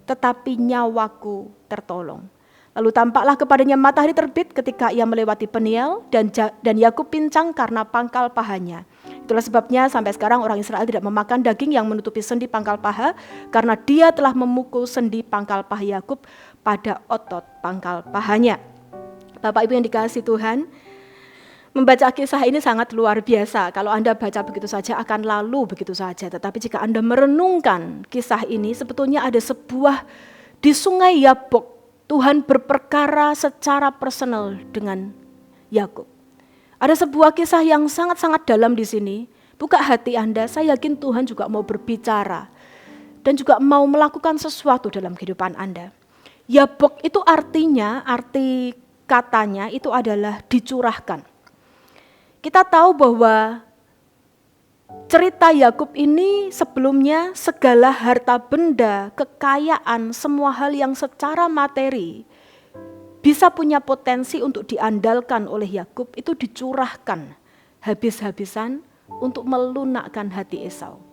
Speaker 5: tetapi nyawaku tertolong." Lalu tampaklah kepadanya matahari terbit ketika ia melewati Peniel, dan Yakub pincang karena pangkal pahanya. Itulah sebabnya sampai sekarang orang Israel tidak memakan daging yang menutupi sendi pangkal paha, karena dia telah memukul sendi pangkal paha Yakub pada otot pangkal pahanya. Bapak Ibu yang dikasihi Tuhan, membaca kisah ini sangat luar biasa. Kalau Anda baca begitu saja akan lalu begitu saja. Tetapi jika Anda merenungkan kisah ini, sebetulnya ada sebuah, di sungai Yabok, Tuhan berperkara secara personal dengan Yakub. Ada sebuah kisah yang sangat-sangat dalam di sini. Buka hati Anda, saya yakin Tuhan juga mau berbicara dan juga mau melakukan sesuatu dalam kehidupan Anda. Yabok itu artinya, arti katanya itu adalah dicurahkan. Kita tahu bahwa cerita Yakub ini sebelumnya segala harta benda, kekayaan, semua hal yang secara materi bisa punya potensi untuk diandalkan oleh Yakub itu dicurahkan habis-habisan untuk melunakkan hati Esau.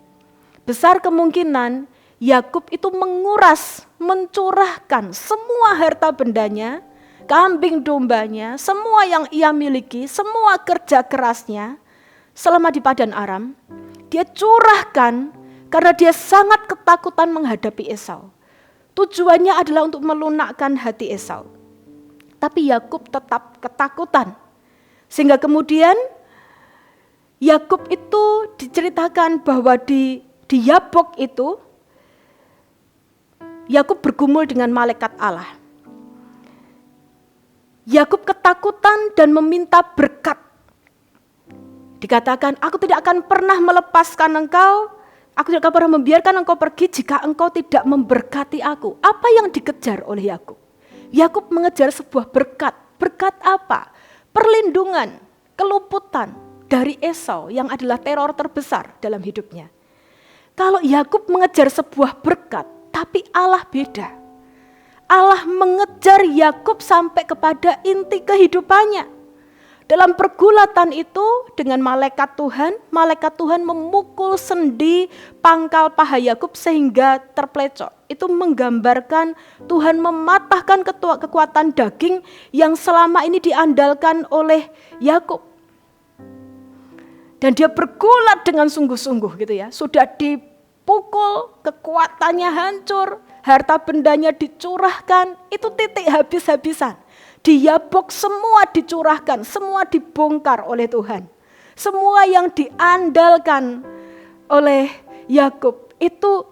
Speaker 5: Besar kemungkinan Yakub itu menguras, mencurahkan semua harta bendanya, kambing dombanya, semua yang ia miliki, semua kerja kerasnya selama di Padan Aram, dia curahkan karena dia sangat ketakutan menghadapi Esau. Tujuannya adalah untuk melunakkan hati Esau. Tapi Yakub tetap ketakutan. Sehingga kemudian Yakub itu diceritakan bahwa di Yabok itu Yakub bergumul dengan malaikat Allah. Yakub ketakutan dan meminta berkat. Dikatakan, aku tidak akan pernah melepaskan engkau, aku tidak akan pernah membiarkan engkau pergi jika engkau tidak memberkati aku. Apa yang dikejar oleh Yakub? Yakub mengejar sebuah berkat. Berkat apa? Perlindungan, keluputan dari Esau yang adalah teror terbesar dalam hidupnya. Kalau Yakub mengejar sebuah berkat, tapi Allah beda. Allah mengejar Yakub sampai kepada inti kehidupannya. Dalam pergulatan itu dengan malaikat Tuhan memukul sendi pangkal paha Yakub sehingga terpelecok. Itu menggambarkan Tuhan mematahkan kekuatan daging yang selama ini diandalkan oleh Yakub. Dan dia bergulat dengan sungguh-sungguh gitu ya. Sudah dipukul, kekuatannya hancur, harta bendanya dicurahkan, itu titik habis-habisan. Di Yabok semua dicurahkan, semua dibongkar oleh Tuhan. Semua yang diandalkan oleh Yakub itu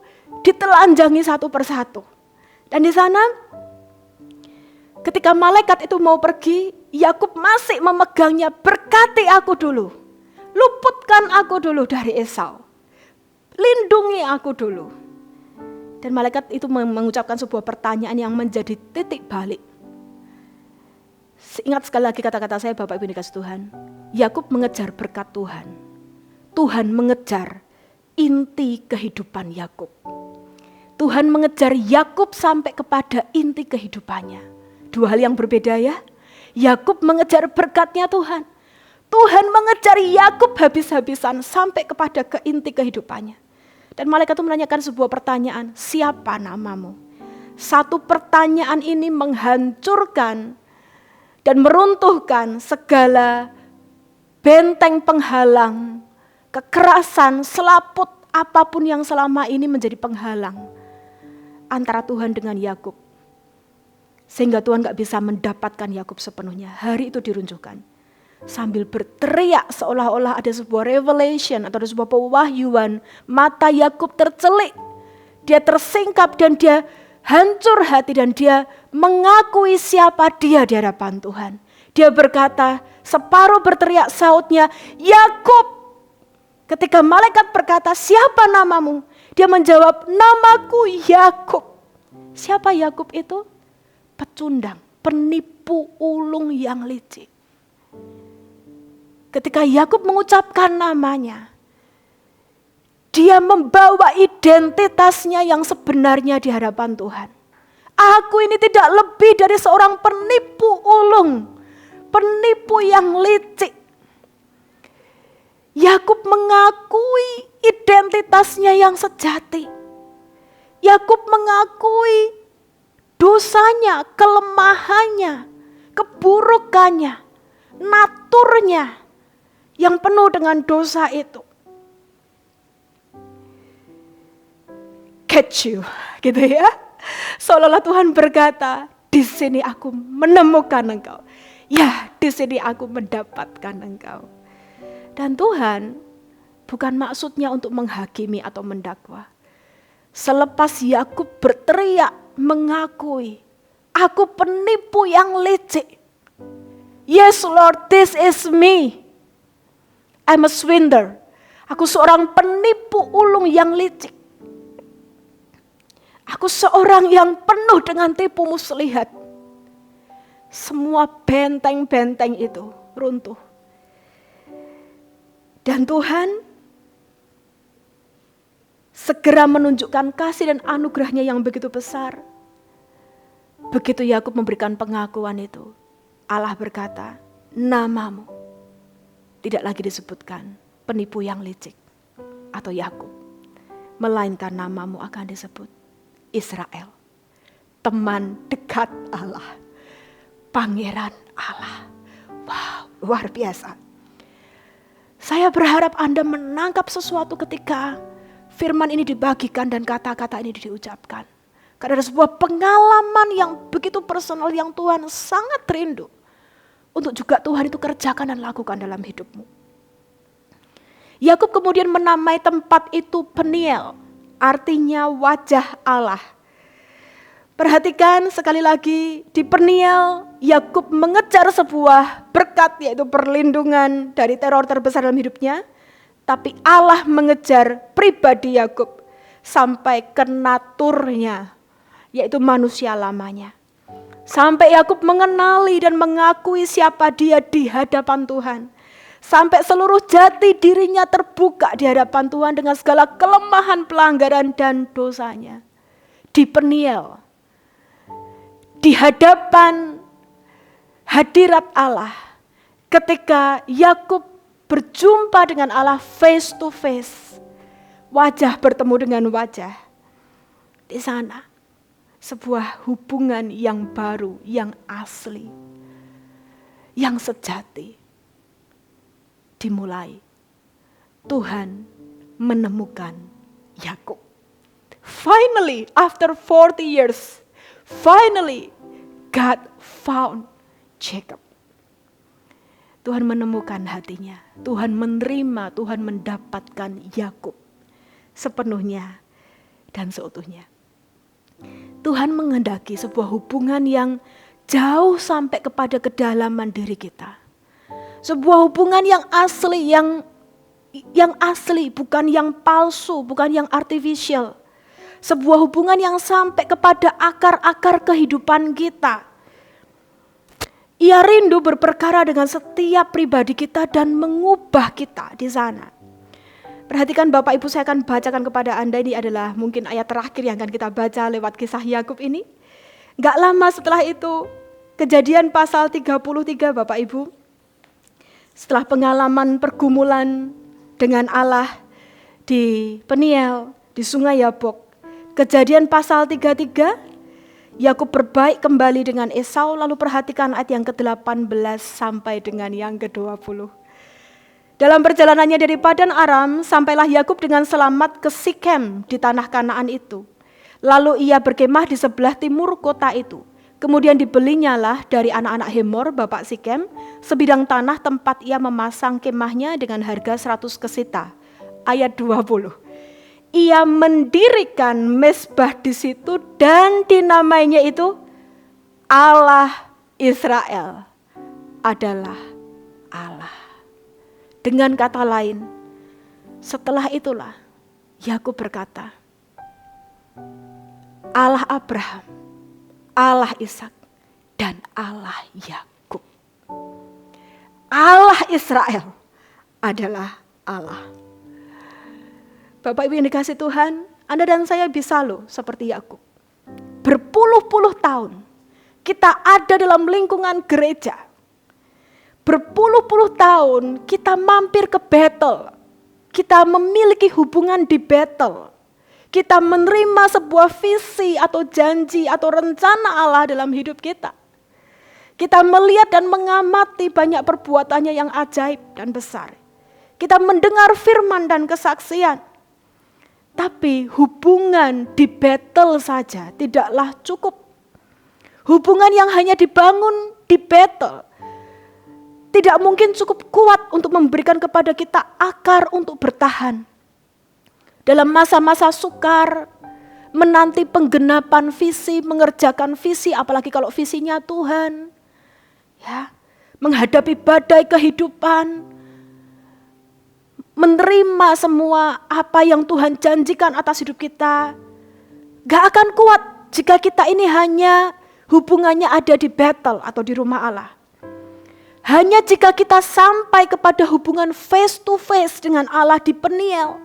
Speaker 5: ditelanjangi satu persatu. Dan di sana ketika malaikat itu mau pergi, Yakub masih memegangnya, berkati aku dulu. Luputkan aku dulu dari Esau. Lindungi aku dulu. Dan malaikat itu mengucapkan sebuah pertanyaan yang menjadi titik balik. Ingat sekali lagi kata-kata saya, Bapak Ibu dikasih Tuhan. Yakub mengejar berkat Tuhan. Tuhan mengejar inti kehidupan Yakub. Tuhan mengejar Yakub sampai kepada inti kehidupannya. Dua hal yang berbeda ya. Yakub mengejar berkatnya Tuhan. Tuhan mengejar Yakub habis-habisan sampai kepada inti kehidupannya. Dan malaikat itu menanyakan sebuah pertanyaan, siapa namamu? Satu pertanyaan ini menghancurkan dan meruntuhkan segala benteng penghalang, kekerasan, selaput, apapun yang selama ini menjadi penghalang antara Tuhan dengan Yakub. Sehingga Tuhan gak bisa mendapatkan Yakub sepenuhnya. Hari itu diruntuhkan. Sambil berteriak seolah-olah ada sebuah revelation atau ada sebuah pewahyuan. Mata Yakub tercelik. Dia tersingkap dan dia hancur hati dan dia mengakui siapa dia di hadapan Tuhan. Dia berkata, separuh berteriak sautnya, Yakub. Ketika malaikat berkata, siapa namamu? Dia menjawab, namaku Yakub. Siapa Yakub itu? Pecundang, penipu ulung yang licik. Ketika Yakub mengucapkan namanya, dia membawa identitasnya yang sebenarnya di hadapan Tuhan. Aku ini tidak lebih dari seorang penipu ulung, penipu yang licik. Yakub mengakui identitasnya yang sejati. Yakub mengakui dosanya, kelemahannya, keburukannya, naturnya yang penuh dengan dosa itu. Catch you, gitu ya. Seolah-olah Tuhan berkata, di sini aku menemukan engkau. Ya, di sini aku mendapatkan engkau. Dan Tuhan bukan maksudnya untuk menghakimi atau mendakwa. Selepas Yakub berteriak, mengakui, aku penipu yang licik. Yes Lord, this is me. I'm a swindler. Aku seorang penipu ulung yang licik. Aku seorang yang penuh dengan tipu muslihat. Semua benteng-benteng itu runtuh. Dan Tuhan segera menunjukkan kasih dan anugerahnya yang begitu besar. Begitu Yakub memberikan pengakuan itu, Allah berkata, namamu tidak lagi disebutkan penipu yang licik atau Yakub, melainkan namamu akan disebut Israel, teman dekat Allah, pangeran Allah. Wow, luar biasa. Saya berharap Anda menangkap sesuatu ketika firman ini dibagikan dan kata-kata ini diucapkan. Karena ada sebuah pengalaman yang begitu personal yang Tuhan sangat rindu untuk juga Tuhan itu kerjakan dan lakukan dalam hidupmu. Yakub kemudian menamai tempat itu Peniel, artinya wajah Allah. Perhatikan sekali lagi, di Peniel Yakub mengejar sebuah berkat, yaitu perlindungan dari teror terbesar dalam hidupnya. Tapi Allah mengejar pribadi Yakub sampai ke naturnya, yaitu manusia lamanya. Sampai Yakub mengenali dan mengakui siapa dia di hadapan Tuhan. Sampai seluruh jati dirinya terbuka di hadapan Tuhan dengan segala kelemahan, pelanggaran, dan dosanya. Di Peniel, di hadapan hadirat Allah, ketika Yakub berjumpa dengan Allah face to face, wajah bertemu dengan wajah, di sana sebuah hubungan yang baru, yang asli, yang sejati dimulai. Tuhan menemukan Yakub. Finally, after 40 years, finally God found Jacob. Tuhan menemukan hatinya. Tuhan menerima, Tuhan mendapatkan Yakub sepenuhnya dan seutuhnya. Tuhan menghendaki sebuah hubungan yang jauh sampai kepada kedalaman diri kita. Sebuah hubungan yang asli, yang asli, bukan yang palsu, bukan yang artificial. Sebuah hubungan yang sampai kepada akar-akar kehidupan kita. Ia rindu berperkara dengan setiap pribadi kita dan mengubah kita di sana. Perhatikan Bapak Ibu, saya akan bacakan kepada Anda, ini adalah mungkin ayat terakhir yang akan kita baca lewat kisah Yakub ini. Gak lama setelah itu, Kejadian pasal 33 Bapak Ibu. Setelah pengalaman pergumulan dengan Allah di Peniel, di Sungai Yabok. Kejadian pasal 33, Yakub berbaik kembali dengan Esau, lalu perhatikan ayat yang ke-18 sampai dengan yang ke-20. Dalam perjalanannya dari Padan Aram, sampailah Yakub dengan selamat ke Sikem di tanah Kanaan itu. Lalu ia berkemah di sebelah timur kota itu. Kemudian dibelinyalah dari anak-anak Hemor, bapak Sikem, sebidang tanah tempat ia memasang kemahnya dengan harga 100 kesita. Ayat 20. Ia mendirikan mezbah di situ dan dinamainya itu Allah Israel adalah Allah. Dengan kata lain, setelah itulah Yakub berkata, Allah Abraham, Allah Ishak, dan Allah Yakub. Allah Israel adalah Allah. Bapak Ibu yang dikasih Tuhan, Anda dan saya bisa loh seperti Yakub. Berpuluh-puluh tahun kita ada dalam lingkungan gereja. Berpuluh-puluh tahun kita mampir ke Betel. Kita memiliki hubungan di Betel. Kita menerima sebuah visi atau janji atau rencana Allah dalam hidup kita. Kita melihat dan mengamati banyak perbuatannya yang ajaib dan besar. Kita mendengar firman dan kesaksian. Tapi hubungan di Betel saja tidaklah cukup. Hubungan yang hanya dibangun di Betel tidak mungkin cukup kuat untuk memberikan kepada kita akar untuk bertahan. Dalam masa-masa sukar, menanti penggenapan visi, mengerjakan visi, apalagi kalau visinya Tuhan. Ya, menghadapi badai kehidupan, menerima semua apa yang Tuhan janjikan atas hidup kita. Gak akan kuat jika kita ini hanya hubungannya ada di Betel atau di rumah Allah. Hanya jika kita sampai kepada hubungan face to face dengan Allah di Peniel,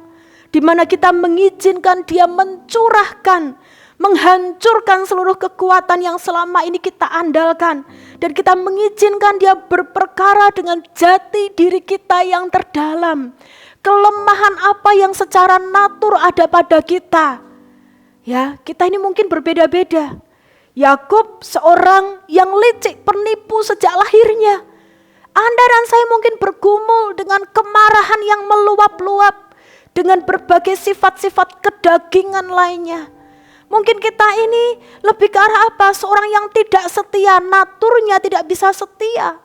Speaker 5: di mana kita mengizinkan Dia mencurahkan, menghancurkan seluruh kekuatan yang selama ini kita andalkan, dan kita mengizinkan Dia berperkara dengan jati diri kita yang terdalam, kelemahan apa yang secara natur ada pada kita. Ya, kita ini mungkin berbeda-beda. Yakub seorang yang licik, penipu sejak lahirnya. Anda dan saya mungkin bergumul dengan kemarahan yang meluap-luap, dengan berbagai sifat-sifat kedagingan lainnya. Mungkin kita ini lebih ke arah apa? Seorang yang tidak setia, naturnya tidak bisa setia.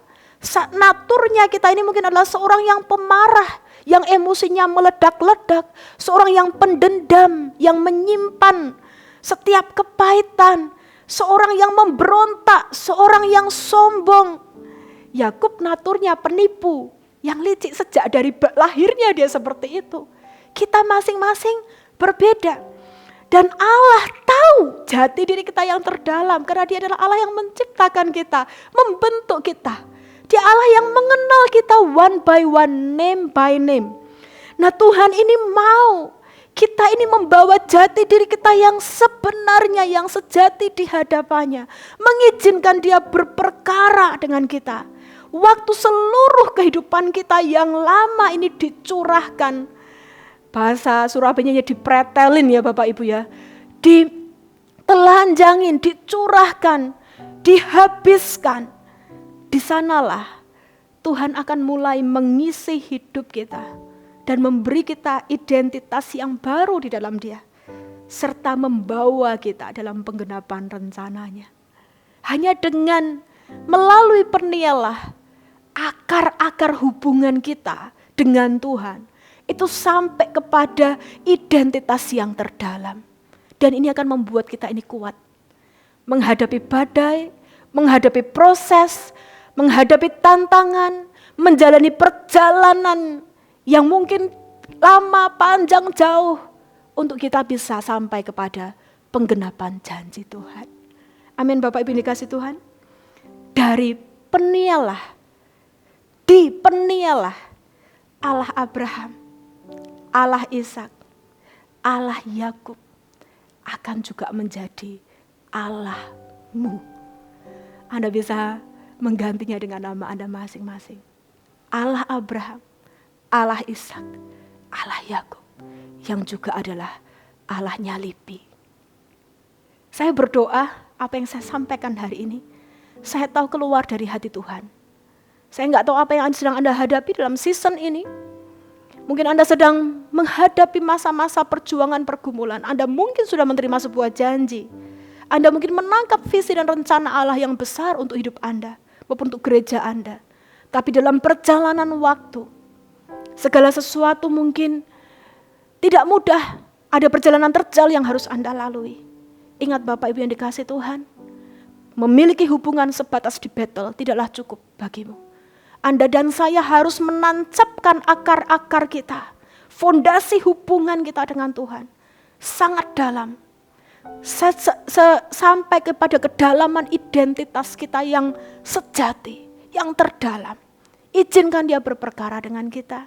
Speaker 5: Naturnya kita ini mungkin adalah seorang yang pemarah, yang emosinya meledak-ledak, seorang yang pendendam, yang menyimpan setiap kepahitan, seorang yang memberontak, seorang yang sombong. Yakub naturnya penipu, yang licik sejak dari lahirnya dia seperti itu. Kita masing-masing berbeda. Dan Allah tahu jati diri kita yang terdalam, karena dia adalah Allah yang menciptakan kita, membentuk kita. Dia Allah yang mengenal kita one by one, name by name. Nah, Tuhan ini mau kita ini membawa jati diri kita yang sebenarnya, yang sejati di hadapannya. Mengizinkan dia berperkara dengan kita. Waktu seluruh kehidupan kita yang lama ini dicurahkan. Bahasa Surabayanya dipretelin ya Bapak Ibu ya. Ditelanjangin, dicurahkan, dihabiskan. Di sanalah Tuhan akan mulai mengisi hidup kita dan memberi kita identitas yang baru di dalam Dia, serta membawa kita dalam penggenapan rencananya. Hanya dengan melalui pernialah akar-akar hubungan kita dengan Tuhan itu sampai kepada identitas yang terdalam, dan ini akan membuat kita ini kuat menghadapi badai, menghadapi proses, menghadapi tantangan, menjalani perjalanan yang mungkin lama, panjang, jauh, untuk kita bisa sampai kepada penggenapan janji Tuhan. Amin Bapak Ibu dikasih Tuhan. Dari penialah, di penialah Allah Abraham, Allah Ishak, Allah Yakub akan juga menjadi Allahmu. Anda bisa menggantinya dengan nama Anda masing-masing. Allah Abraham, Allah Ishak, Allah Yakub, yang juga adalah Allahnya Lipi. Saya berdoa apa yang saya sampaikan hari ini, saya tahu keluar dari hati Tuhan. Saya nggak tahu apa yang sedang Anda hadapi dalam season ini. Mungkin Anda sedang menghadapi masa-masa perjuangan pergumulan. Anda mungkin sudah menerima sebuah janji. Anda mungkin menangkap visi dan rencana Allah yang besar untuk hidup Anda, maupun untuk gereja Anda. Tapi dalam perjalanan waktu, segala sesuatu mungkin tidak mudah. Ada perjalanan terjal yang harus Anda lalui. Ingat Bapak Ibu yang dikasih Tuhan, memiliki hubungan sebatas di Betel tidaklah cukup bagimu. Anda dan saya harus menancapkan akar-akar kita, fondasi hubungan kita dengan Tuhan sangat dalam. Sampai kepada kedalaman identitas kita yang sejati, yang terdalam. Izinkan Dia berperkara dengan kita.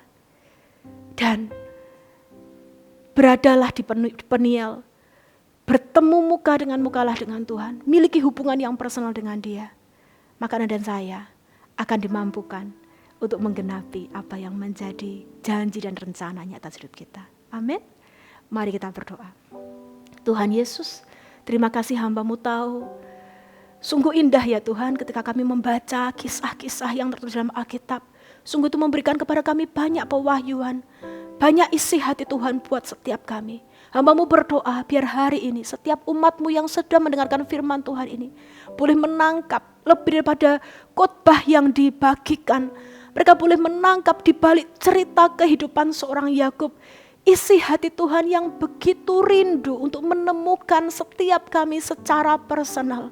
Speaker 5: Dan beradalah di Peniel, bertemu muka dengan mukalah dengan Tuhan, miliki hubungan yang personal dengan Dia. Maka Anda dan saya akan dimampukan untuk menggenapi apa yang menjadi janji dan rencananya atas hidup kita. Amin. Mari kita berdoa. Tuhan Yesus, terima kasih hamba-Mu tahu, sungguh indah ya Tuhan ketika kami membaca kisah-kisah yang tertulis dalam Alkitab. Sungguh itu memberikan kepada kami banyak pewahyuan, banyak isi hati Tuhan buat setiap kami. Hamba-Mu berdoa biar hari ini setiap umat-Mu yang sedang mendengarkan firman Tuhan ini boleh menangkap lebih daripada khotbah yang dibagikan. Mereka boleh menangkap di balik cerita kehidupan seorang Yakub, isi hati Tuhan yang begitu rindu untuk menemukan setiap kami secara personal.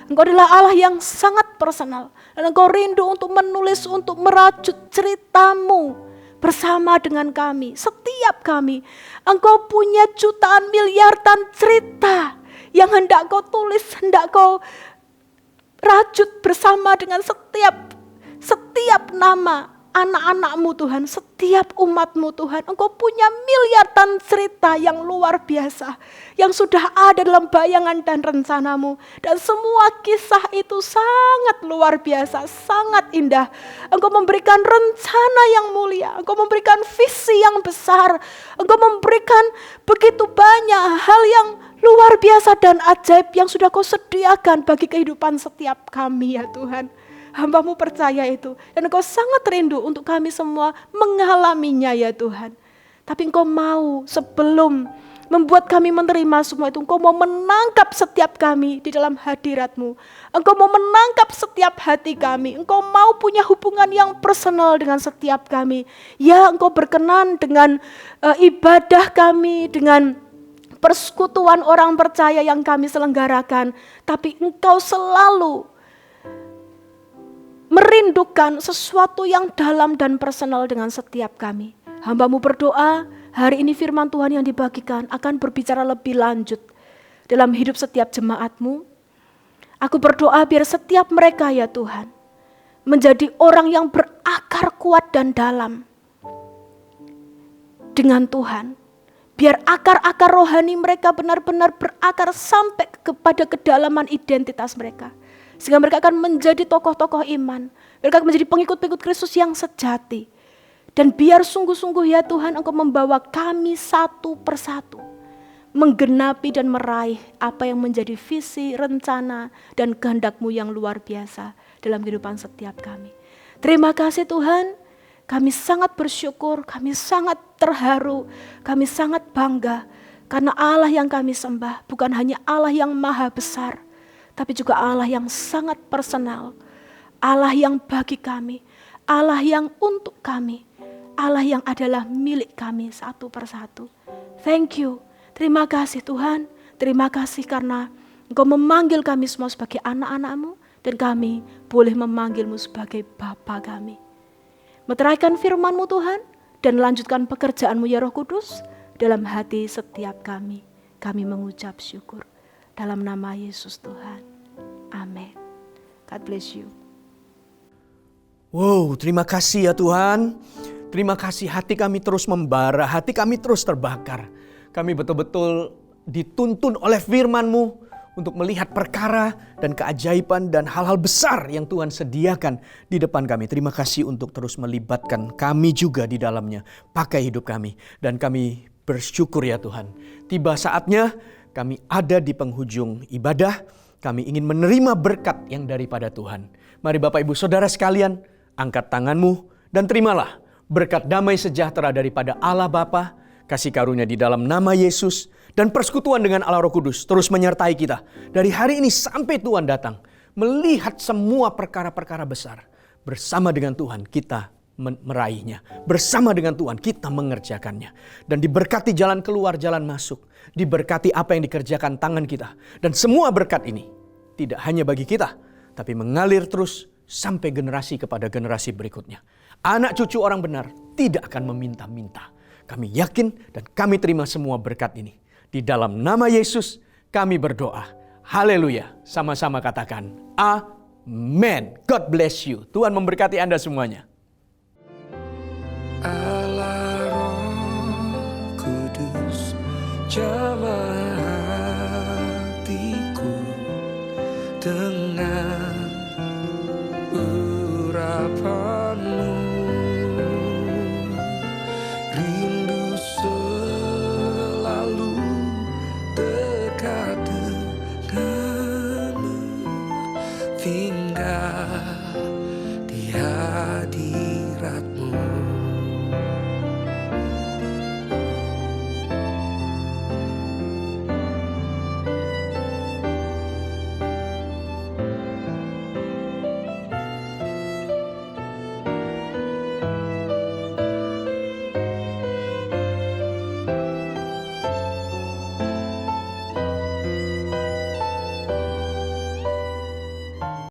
Speaker 5: Engkau adalah Allah yang sangat personal, dan Engkau rindu untuk menulis, untuk merajut cerita-Mu bersama dengan kami, setiap kami. Engkau punya jutaan miliaran cerita yang hendak Kau tulis, hendak Kau rajut bersama dengan setiap nama anak-anak-Mu Tuhan, setiap umat-Mu Tuhan. Engkau punya miliaran cerita yang luar biasa, yang sudah ada dalam bayangan dan rencana-Mu. Dan semua kisah itu sangat luar biasa, sangat indah. Engkau memberikan rencana yang mulia, Engkau memberikan visi yang besar, Engkau memberikan begitu banyak hal yang luar biasa dan ajaib yang sudah Kau sediakan bagi kehidupan setiap kami ya Tuhan. Hamba-Mu percaya itu, dan Engkau sangat rindu untuk kami semua mengalaminya ya Tuhan. Tapi Engkau mau sebelum membuat kami menerima semua itu. Engkau mau menangkap setiap kami di dalam hadirat-Mu. Engkau mau menangkap setiap hati kami. Engkau mau punya hubungan yang personal dengan setiap kami. Ya, Engkau berkenan dengan ibadah kami, dengan persekutuan orang percaya yang kami selenggarakan. Tapi Engkau selalu merindukan sesuatu yang dalam dan personal dengan setiap kami. Hamba-Mu berdoa, hari ini firman Tuhan yang dibagikan akan berbicara lebih lanjut dalam hidup setiap jemaat-Mu. Aku berdoa biar setiap mereka ya Tuhan, menjadi orang yang berakar kuat dan dalam dengan Tuhan. Biar akar-akar rohani mereka benar-benar berakar sampai kepada kedalaman identitas mereka. Sehingga mereka akan menjadi tokoh-tokoh iman. Mereka akan menjadi pengikut-pengikut Kristus yang sejati. Dan biar sungguh-sungguh ya Tuhan Engkau membawa kami satu persatu. Menggenapi dan meraih apa yang menjadi visi, rencana, dan kehendak-Mu yang luar biasa dalam kehidupan setiap kami. Terima kasih Tuhan, kami sangat bersyukur, kami sangat terharu, kami sangat bangga. Karena Allah yang kami sembah bukan hanya Allah yang maha besar, tapi juga Allah yang sangat personal. Allah yang bagi kami, Allah yang untuk kami, Allah yang adalah milik kami satu persatu. Thank you. Terima kasih Tuhan. Terima kasih karena Engkau memanggil kami semua sebagai anak-anak-Mu. Dan kami boleh memanggil-Mu sebagai Bapa kami. Meteraikan firman-Mu Tuhan. Dan lanjutkan pekerjaan-Mu ya Roh Kudus. Dalam hati setiap kami. Kami mengucap syukur. Dalam nama Yesus Tuhan. Amin. God bless you.
Speaker 6: Wow, terima kasih ya Tuhan. Terima kasih, hati kami terus membara, hati kami terus terbakar. Kami betul-betul dituntun oleh firman-Mu untuk melihat perkara dan keajaiban dan hal-hal besar yang Tuhan sediakan di depan kami. Terima kasih untuk terus melibatkan kami juga di dalamnya. Pakai hidup kami. Dan kami bersyukur ya Tuhan. Tiba saatnya kami ada di penghujung ibadah. Kami ingin menerima berkat yang daripada Tuhan. Mari Bapak Ibu Saudara sekalian, angkat tanganmu dan terimalah berkat damai sejahtera daripada Allah Bapa, kasih karunia di dalam nama Yesus, dan persekutuan dengan Allah Roh Kudus terus menyertai kita. Dari hari ini sampai Tuhan datang, melihat semua perkara-perkara besar. Bersama dengan Tuhan kita meraihnya. Bersama dengan Tuhan kita mengerjakannya. Dan diberkati jalan keluar, jalan masuk. Diberkati apa yang dikerjakan tangan kita. Dan semua berkat ini tidak hanya bagi kita, tapi mengalir terus sampai generasi kepada generasi berikutnya. Anak cucu orang benar tidak akan meminta-minta. Kami yakin dan kami terima semua berkat ini. Di dalam nama Yesus kami berdoa. Haleluya. Sama-sama katakan amin. God bless you. Tuhan memberkati Anda semuanya.
Speaker 4: Allah Roh Kudus, jamah hatiku dengan urapan-Mu. Rindu selalu dekat denganmu.